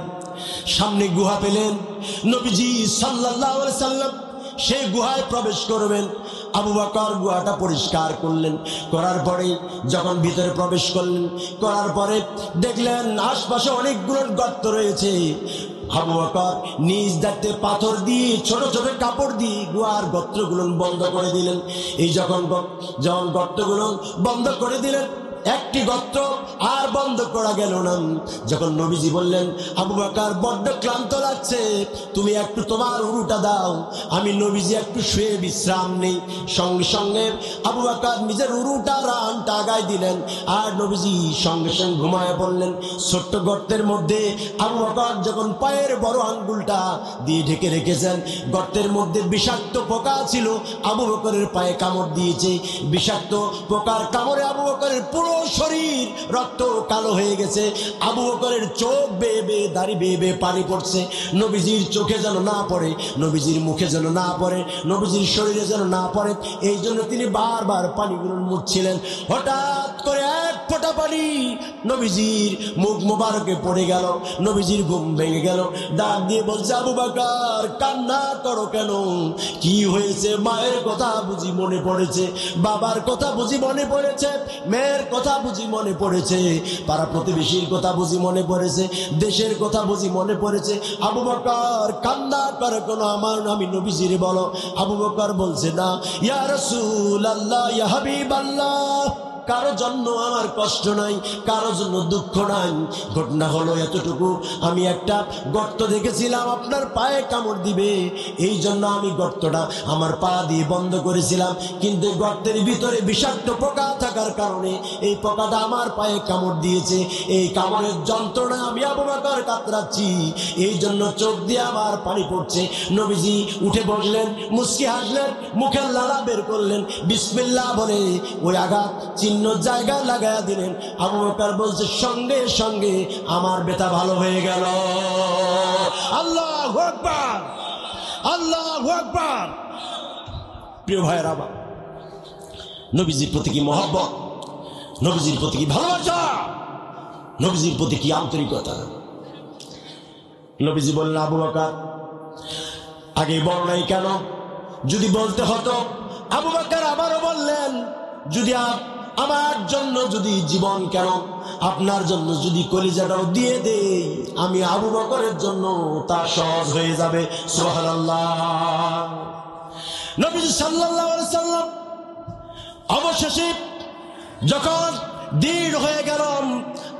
সামনে গুহা পেলেন। নবীজি সাল্লাল্লাহু আলাইহি সাল্লাম সেই গুহায় প্রবেশ করবেন। আবু বকর গুহাটা পরিষ্কার করলেন। করার পরে যখন ভিতরে প্রবেশ করলেন, করার পরে দেখলেন আশপাশে অনেকগুলো গর্ত রয়েছে। আবু বকর নিজ দায়িত্বে পাথর দিয়ে ছোট ছোট কাপড় দিয়ে গুহার গর্তগুলো বন্ধ করে দিলেন। এই যখন গর্তগুলো বন্ধ করে দিলেন, একটি গর্ত আর বন্ধ করা গেল না। যখন নবীজি বললেন, আবু বকর বড্ড ক্লান্ত লাগছে, তুমি একটু তোমার উরুটা দাও, আমি নবীজি একটু শুয়ে বিশ্রাম নেই। সঙ্গে সঙ্গে আবু বকর নিজের উরুটা রানটা আগায় দিলেন, আর নবীজি সঙ্গে সঙ্গে ঘুমায় পড়লেন। ছোট্ট গর্তের মধ্যে আবু বকর যখন পায়ের বড় আঙ্গুলটা দিয়ে ঢেকে রেখেছেন, গর্তের মধ্যে বিষাক্ত পোকা ছিল, আবু বকরের পায়ে কামড় দিয়েছে। বিষাক্ত পোকার কামড়ে আবু বকরের পুরো শরীর রক্ত কালো হয়ে গেছে। আবু বকরের চোখ বেয়ে বেয়ে দাড়ি বেয়ে বেয়ে পানি পড়ছে। নবীজির চোখে যেন না পড়ে, নবীজির মুখে যেন না পড়ে, নবীজির শরীরে যেন না পড়ে, এই জন্য তিনি বারবার পানিগুলো মুছছিলেন। হঠাৎ করে এক ফোঁটা পানি নবীজির মুখ মোবারকে পড়ে গেল। নবীজির ঘুম ভেঙে গেল। ডাক দিয়ে বলছে, আবু বকর কান্না করো কেন? কি হয়েছে? মায়ের কথা বুঝি মনে পড়েছে, বাবার কথা বুঝি মনে পড়েছে, মেয়ের কথা বুঝি মনে পড়েছে, পাড়া প্রতিবেশীর কথা বুঝি মনে পড়েছে, দেশের কথা বুঝি মনে পড়েছে। আবু বকর কান্না করে কোনো আমার আমি নবীজিরে বলো। আবু বকর বলছে, না ইয়া রাসূলুল্লাহ, ইয়া হাবিবাল্লাহ, কারো জন্য আমার কষ্ট নাই, কারো জন্য দুঃখ নাই। ঘটনা হলো এতটুকু, আমি একটা গর্ত দেখেছিলাম আপনার পায়ে কামড় দিবে, এই জন্য আমি গর্তটা আমার পা দিয়ে বন্ধ করেছিলাম, কিন্তু গর্তের ভিতরে বিষাক্ত পোকা থাকার কারণে এই পোকাটা আমার পায়ে কামড় দিয়েছে। এই কামড়ের যন্ত্রণা আমি আবু বকর কাতরাচ্ছি, এই জন্য চোখ দিয়ে আমার পানি পড়ছে। নবীজি উঠে বসলেন, মুস্কি হাসলেন, মুখের লালা বের করলেন, বিসমিল্লাহ বলে ওই আঘাত চিহ্ন জায়গা লাগায়া দিলেন। আবু বকর বলছে, সঙ্গে সঙ্গে আমার ব্যথা ভালো হয়ে গেল। আল্লাহু আকবার, আল্লাহু আকবার। প্রিয় ভাইয়েরা আমার, নবীজির প্রতি কি মহব্বত, নবীজির প্রতি কি ভালোবাসা, নবীজির প্রতি কি আন্তরিকতা। নবীজি বললেন, আবু বকর আগে বল নাই কেন? যদি বলতে হতো। আবু বকর আবারও বললেন, যদি আমার জন্য যদি জীবন কেন, আপনার জন্য যদি কলিজাটাও দিয়ে দেই, আমি আবু বকরের জন্য তা সহজ হয়ে যাবে। সুবহানাল্লাহ। নবী সাল্লাল্লাহু আলাইহি সাল্লাম অবশেষে যখন দৃঢ় হয়ে গেল,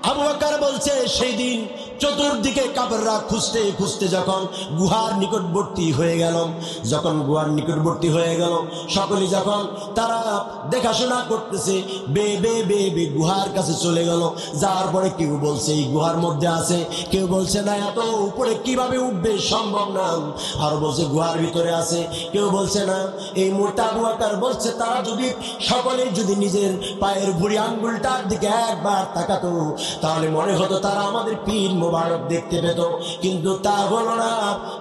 আবু বকর বলছে, সেই দিন চতুর্দিকে কাফেররা খুঁজতে খুঁজতে যখন গুহার নিকটবর্তী হয়ে গেল, যখন গুহার নিকটবর্তী হয়ে গেল, সকলে যখন তারা দেখাশোনা করতেছে, বে বে বে বে গুহার কাছে চলে গেল। যাওয়ার পরে কেউ বলছে এই গুহার মধ্যে আছে, কেউ বলছে না এত উপরে কিভাবে উঠবে, সম্ভব না, আর বলছে গুহার ভিতরে আছে, কেউ বলছে না। এই মুহূর্তে আবু বকর বলছে, তারা যদি সকলেই যদি নিজের পায়ের ভুঁড়ি আঙ্গুলটার দিকে একবার তাকাতো, তাহলে মনে হতো তারা আমাদের পীর মোবারক দেখতে পেত, কিন্তু তা হলো না।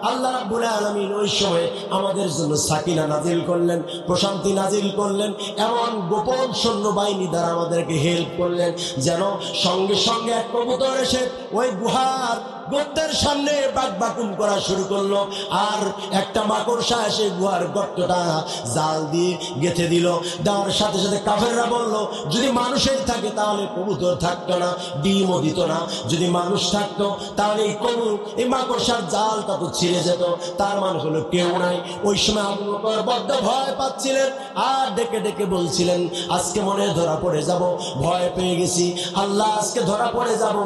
আল্লাহ রাব্বুল আলামিন ওই সময় আমাদের জন্য সাকিনা নাজিল করলেন, প্রশান্তি নাজিল করলেন, এমন গোপন সৈন্যবাহিনী দ্বারা আমাদেরকে হেল্প করলেন, যেন সঙ্গে সঙ্গে এক কবুতর এসে ওই গুহার গর্তের সামনে বাকবাকুম করা শুরু করলো, আর একটা মাকড়সা এসে গুহার গর্তটা জাল দিয়ে গেঁথে দিল। দেওয়ার সাথে সাথে কাফেররা বলল, যদি মানুষের থাকে তাহলে কবুতর থাকতো না, ডিমও দিত না, যদি মানুষ থাকতো তাহলে এই মাকড়সার জালটা তো ছিঁড়ে যেত। তার মানে হলো কেউ নাই। ওই সময় আবু বকর বড্ড ভয় পাচ্ছিলেন, আর ডেকে ডেকে বলছিলেন, আজকে মনে ধরা পড়ে যাব, ভয় পেয়ে গেছি, আল্লাহ আজকে ধরা পড়ে যাব।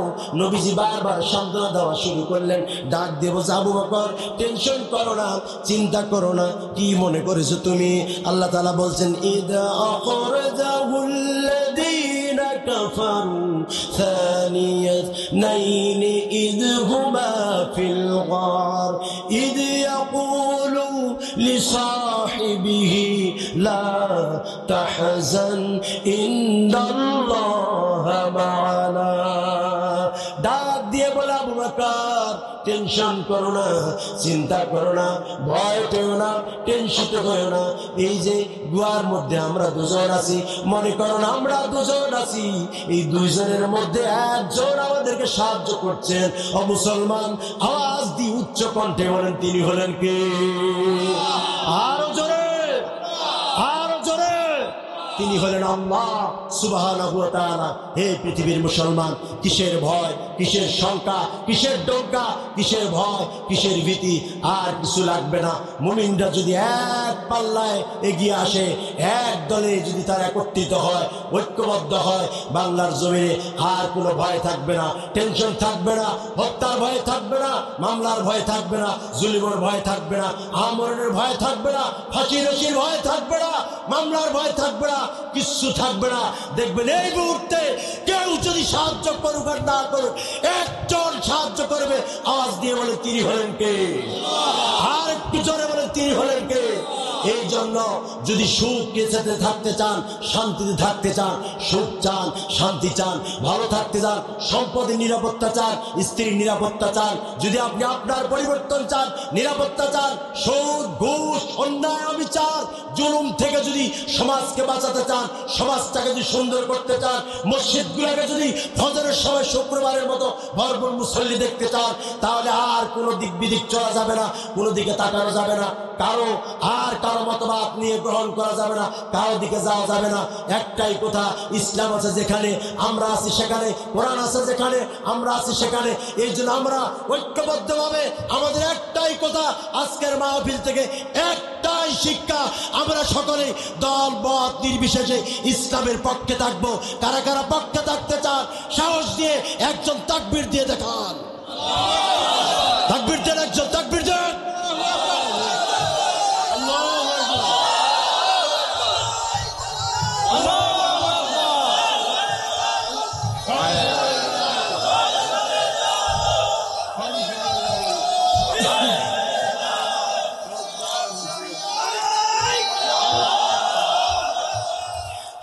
নবীজি বারবার সান্ত্বনা দেওয়া শুরু করলেন। ডাক দেব আবু বকর, টেনশন করো না, চিন্তা করো না, কি মনে করেছো তুমি? আল্লাহ তাআলা বলছেন ইদা আখরাজাহুল্লাযীনা কাফারু সানিয়াত নাইনি ইদ হুমা ফিল গার ইদ ইয়াকুলু লিসাহিবিহি লা তাহজান ইন্নাল্লাহা মা'ানা। ডাক দিয়ে বলে আবু বকর, টেনশন করো না, চিন্তা করো না, ভয় পেও না, টেনশন করো না। এই যে গুহার মধ্যে আমরা দুজন আছি, মনে করো না আমরা দুজন আছি, এই দুইজনের মধ্যে একজন আমাদেরকে সাহায্য করছেন। ও মুসলমান, আওয়াজ দিয়ে উচ্চ কণ্ঠে বলেন তিনি হলেন কে? আরো জোরে, আরো জোরে। তিনি হলেন আল্লাহ সুবহানাহু ওয়া তাআলা। হে পৃথিবীর মুসলমান, কিসের ভয়, কিসের শঙ্কা, কিসের ডোকা, কিসের ভয়, কিসের ভীতি? আর কিছু লাগবে না। মুমিনরা যদি এক পাল্লায় এগিয়ে আসে, এক দলে যদি তারা একত্রিত হয়, ঐক্যবদ্ধ হয়, বাংলার জমিনে আর কোনো ভয় থাকবে না, টেনশন থাকবে না, হত্যার ভয় থাকবে না, মামলার ভয় থাকবে না, জুলুমের ভয় থাকবে না, আমরণের ভয় থাকবে না, ফাঁসি রশির ভয় থাকবে না, মামলার ভয় থাকবে না, কিচ্ছু থাকবে না। দেখবেন এই মুহূর্তে কেউ যদি সাহায্য করুক আর না করুক, একজন সাহায্য করবে। আওয়াজ দিয়ে বলে তিনি হলেন কে? আর একটু জোরে বলে তিনি হলেন কে? এই জন্য যদি সুখে সাথে থাকতে চান, শান্তিতে থাকতে চান, সুখ চান, শান্তি চান, ভালো থাকতে চান, সম্পদের নিরাপত্তা চান, স্ত্রীর নিরাপত্তা চান, যদি আপনি আপনার পরিবর্তন চান, নিরাপত্তা চান, সুদ ঘুষ অন্যায় অবিচার জুলুম থেকে যদি সমাজকে বাঁচাতে চান, সমাজটাকে যদি সুন্দর করতে চান, মসজিদগুলোকে যদি ফজরের সময় শুক্রবারের মতো ভরপুর মুসল্লি দেখতে চান, তাহলে আর কোনো দিক বিদিক চলা যাবে না, কোনো দিকে তাকানো যাবে না, কারো আর কারো মতবাদ নিয়ে গ্রহণ করা যাবে না, কারো দিকে যাওয়া যাবে না। একটাই কথা, ইসলাম আছে যেখানে আমরা আছি সেখানে, কোরআন আছে যেখানে আমরা আছি সেখানে। এই জন্য আমরা ঐক্যবদ্ধভাবে আমাদের একটাই কথা, আজকের মাহফিল থেকে একটাই শিক্ষা, আমরা সকলে দল মত নির্বিশেষে ইসলামের পক্ষে থাকবো। কারা কারা পক্ষে থাকতে চান, সাহস দিয়ে একজন তাকবীর দিয়ে দেখান। তাকবীর দেন, একজন তাকবীর দেন।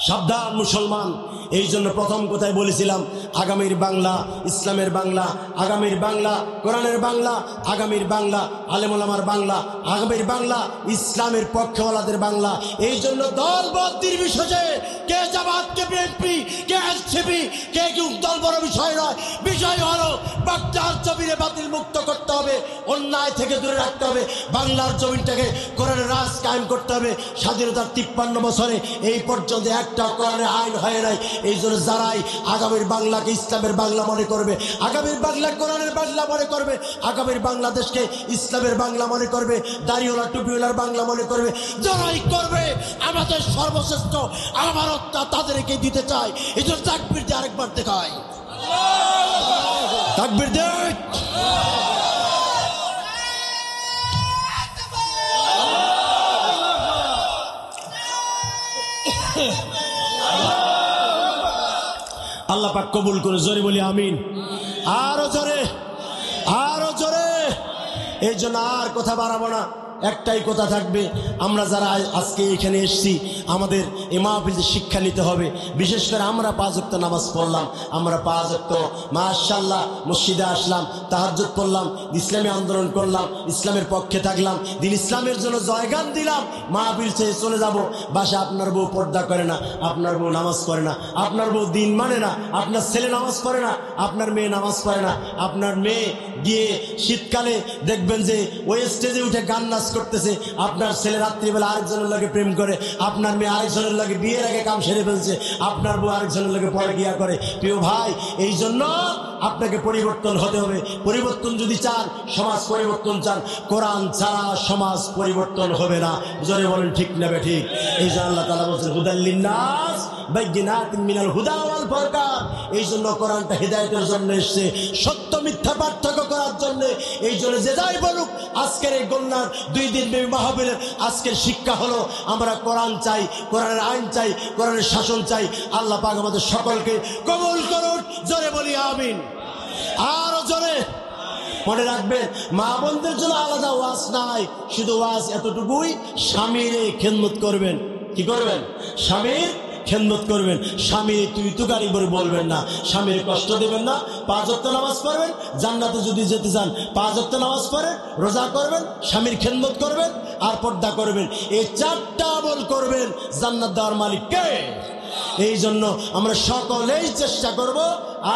সাবধান মুসলমান। এই জন্য প্রথম কথাই বলেছিলাম, আগামীর বাংলা ইসলামের বাংলা, আগামীর বাংলা কোরআনের বাংলা, আগামীর বাংলা আলেম ওলামার বাংলা, আগামীর বাংলা ইসলামের পক্ষওয়ালাদের বাংলা। এই জন্য দল মত নির্বিশেষে, কে জামাত, কে বিএনপি, কে এনসিপি, কে কি দল বড় বিষয় নয়। বিষয় হলো বাংলার জমিনে বাতিল মুক্ত করতে হবে, অন্যায় থেকে দূরে রাখতে হবে, বাংলার জমিনটাকে কোরআনের রাজ কায়েম করতে হবে। স্বাধীনতার 53 বছরে এই পর্যন্ত একটা কোরআনের আইন হয় নাই। এই জন্য যারাই আগামীর বাংলাকে ইসলামের বাংলা মনে করবে, আগামীর বাংলা কোরআনের বাংলা মনে করবে, আগামীর বাংলাদেশকে ইসলামের বাংলা মনে করবে, দাড়িওয়ালা টুপিওয়ালার বাংলা মনে করবে, যারাই করবে আমাদের সর্বশ্রেষ্ঠ আমানতটা তাদেরকে দিতে চাই। এই জন্য তাকবীর দিয়ে আরেকবার দেখাই, তাকবীর দেখ। আল্লাহ পাক কবুল করে, জোরে বলি আমিন। আরো জোরে, আরো জোরে। এই জন্য আর কথা বাড়াবো না, একটাই কথা থাকবে, আমরা যারা আজকে এখানে এসেছি আমাদের এই মাহফিলে শিক্ষা নিতে হবে। বিশেষ করে আমরা 5 ওয়াক্ত নামাজ পড়লাম, আমরা 5 ওয়াক্ত মাশাআল্লাহ মসজিদে আসলাম, তাহাজ্জুদ পড়লাম, ইসলামী আন্দোলন করলাম, ইসলামের পক্ষে থাকলাম, দিন ইসলামের জন্য জয়গান দিলাম, মাহফিল ছেড়ে চলে যাব। বাসা আপনার বউ পর্দা করে না, আপনার বউ নামাজ পড়ে না, আপনার বউ দিন মানে না, আপনার ছেলে নামাজ পড়ে না, আপনার মেয়ে নামাজ পড়ে না, আপনার মেয়ে গিয়ে শীতকালে দেখবেন যে ওই স্টেজে উঠে গান নাচ করতেছে, আপনার ছেলে রাত্রিবেলা আরেকজনের লাগে প্রেম করে, আপনার মেয়ে আরেকজনের লাগে বিয়ের আগে কাম সেরে ফেলছে, আপনার বউ আরেকজনের লাগে পরকিয়া করে। প্রিয় ভাই, এই জন্য আপনাকে পরিবর্তন হতে হবে। পরিবর্তন যদি চান, সমাজ পরিবর্তন চান, কোরআন ছাড়া সমাজ পরিবর্তন হবে না। জোরে বলেন ঠিক না ঠিক? এই জন্য আল্লাহ তাআলা বলেছেন হুদাল লিন্নাস বাইয়িনাতিন মিনাল হুদা ওয়াল ফুরকান। এই জন্য কোরআনটা হিদায়াতের জন্য এসেছে, সত্য মিথ্যা পার্থক্য করার করার জন্য। এই জন্য যে যাই বলুক, আজকের এই গন্যার 2 দিন ব্যাপী মাহফিলের আজকের শিক্ষা হলো আমরা কোরআন চাই, কোরআনের আইন চাই, কোরআনের শাসন চাই। আল্লাহ পাক আমাদের সকলকে কবুল করুন। জোরে বলি আমিন। আরো জোরে। মনে রাখবেন, মা বোনদের জন্য আলাদা ওয়াজ নাই, শুধু ওয়াজ এতটুকুই, স্বামীর খেদমত করবেন। কি করবেন? স্বামীর খেদমত করবেন। স্বামী তুই তুকারি করে বলবেন না, স্বামীর কষ্ট দেবেন না। 5 ওয়াক্ত নামাজ পড়বেন, জান্নাতে যদি যেতে চান 5 ওয়াক্ত নামাজ পড়েন, রোজা করবেন, স্বামীর খেদমত করবেন, আর পর্দা করবেন। এই 4টা আমল করবেন, জান্নাত দেওয়ার মালিক কে? এই জন্য আমরা সকলেই চেষ্টা করব।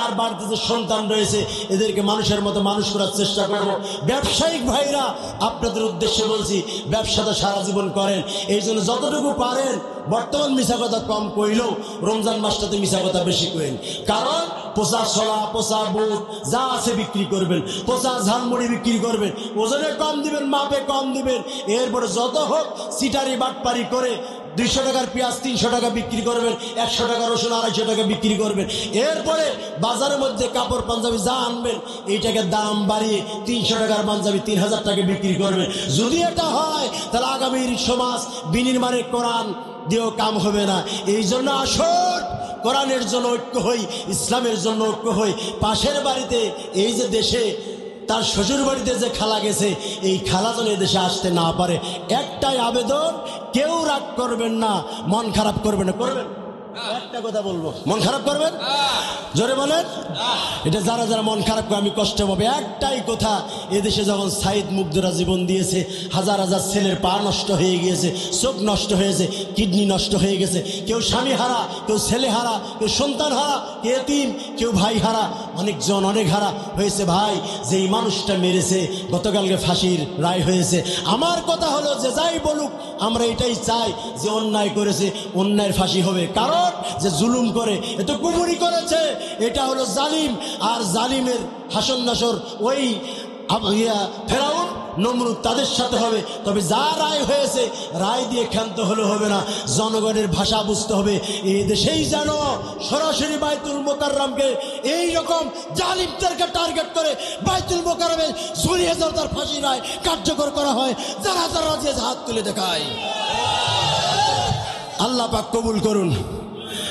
আর বাড়িতে যে সন্তান রয়েছে এদেরকে মানুষের মতো মানুষ করার চেষ্টা করব। ব্যবসায়িক ভাইরা, আপনাদের উদ্দেশ্যে বলছি, ব্যবসাটা সারা জীবন করেন। এই জন্য যতটুকু পারেন, বর্তমান মিশা কথা কম কইলেও রমজান মাসটাতে মিশা কথা বেশি করেন। কারণ পোষা ছোলা, পোষা বুট যা আছে বিক্রি করবেন, পোষা ঝালমুড়ি বিক্রি করবেন, ওজনে কম দিবেন, মাপে কম দিবেন। এরপরে যত হোক সিটারি বাটপারি করে 200 টাকার পেঁয়াজ 300 টাকা বিক্রি করবেন, 100 টাকা রসুন 250 টাকা বিক্রি করবেন। এরপরে বাজারের মধ্যে কাপড় পাঞ্জাবি যা আনবেন, এইটাকে দাম বাড়িয়ে 300 টাকার পাঞ্জাবি 3000 টাকা বিক্রি করবেন। যদি এটা হয় তাহলে আগামীর সমাজ বিনির্মাণে কোরআন দিয়েও কাম হবে না। এই জন্য আসুন, কোরআনের জন্য ঐক্য হই, ইসলামের জন্য ঐক্য হই। পাশের বাড়িতে, এই যে দেশে তার শ্বশুর বাড়িতে যে খালা গেছে, এই খালা যেন দেশে আসতে না পারে। একটাই আবেদন, কেউ রাগ করবেন না, মন খারাপ করবেন না। করবেন? একটা কথা বলবো, মন খারাপ করবেন? জোরে বলেন। এটা যারা যারা মন খারাপ করে আমি কষ্ট পাবে। একটাই কথা, এদেশে যখন সাইদ মুগ্ধরা জীবন দিয়েছে, হাজার হাজার ছেলের পা নষ্ট হয়ে গিয়েছে, চোখ নষ্ট হয়েছে, কিডনি নষ্ট হয়ে গেছে, কেউ স্বামী হারা, কেউ ছেলে হারা, কেউ সন্তান হারা, কেউ এতিম, কেউ ভাই হারা, অনেকজন অনেক হারা হয়েছে। ভাই, যেই মানুষটা মেরেছে গতকালকে ফাঁসির রায় হয়েছে। আমার কথা হলো, যে যাই বলুক, আমরা এটাই চাই যে অন্যায় করেছে অন্যায়ের ফাঁসি হবে। কারণ যে জুলুম করে, এ তো কুফরি করেছে, এটা হলো জালিম। আর জালিমের হাসন নাসর ওই ফেরাউন নমরুদ তাদের সাথে হবে। তবে যা রায় হয়েছে, রায় দিয়ে ক্ষান্ত হলে হবে না, জনগণের ভাষা বুঝতে হবে। এই দেশেই যেন সরাসরি বাইতুল মোকাররমকে এইরকম জালিমদেরকে টার্গেট করে বাইতুল মোকাররমে ঝুলিয়ে যাও, তার ফাঁসি রায় কার্যকর করা হয়। যারা যারা যে হাত তুলে দেখায়। আল্লাহ পাক কবুল করুন।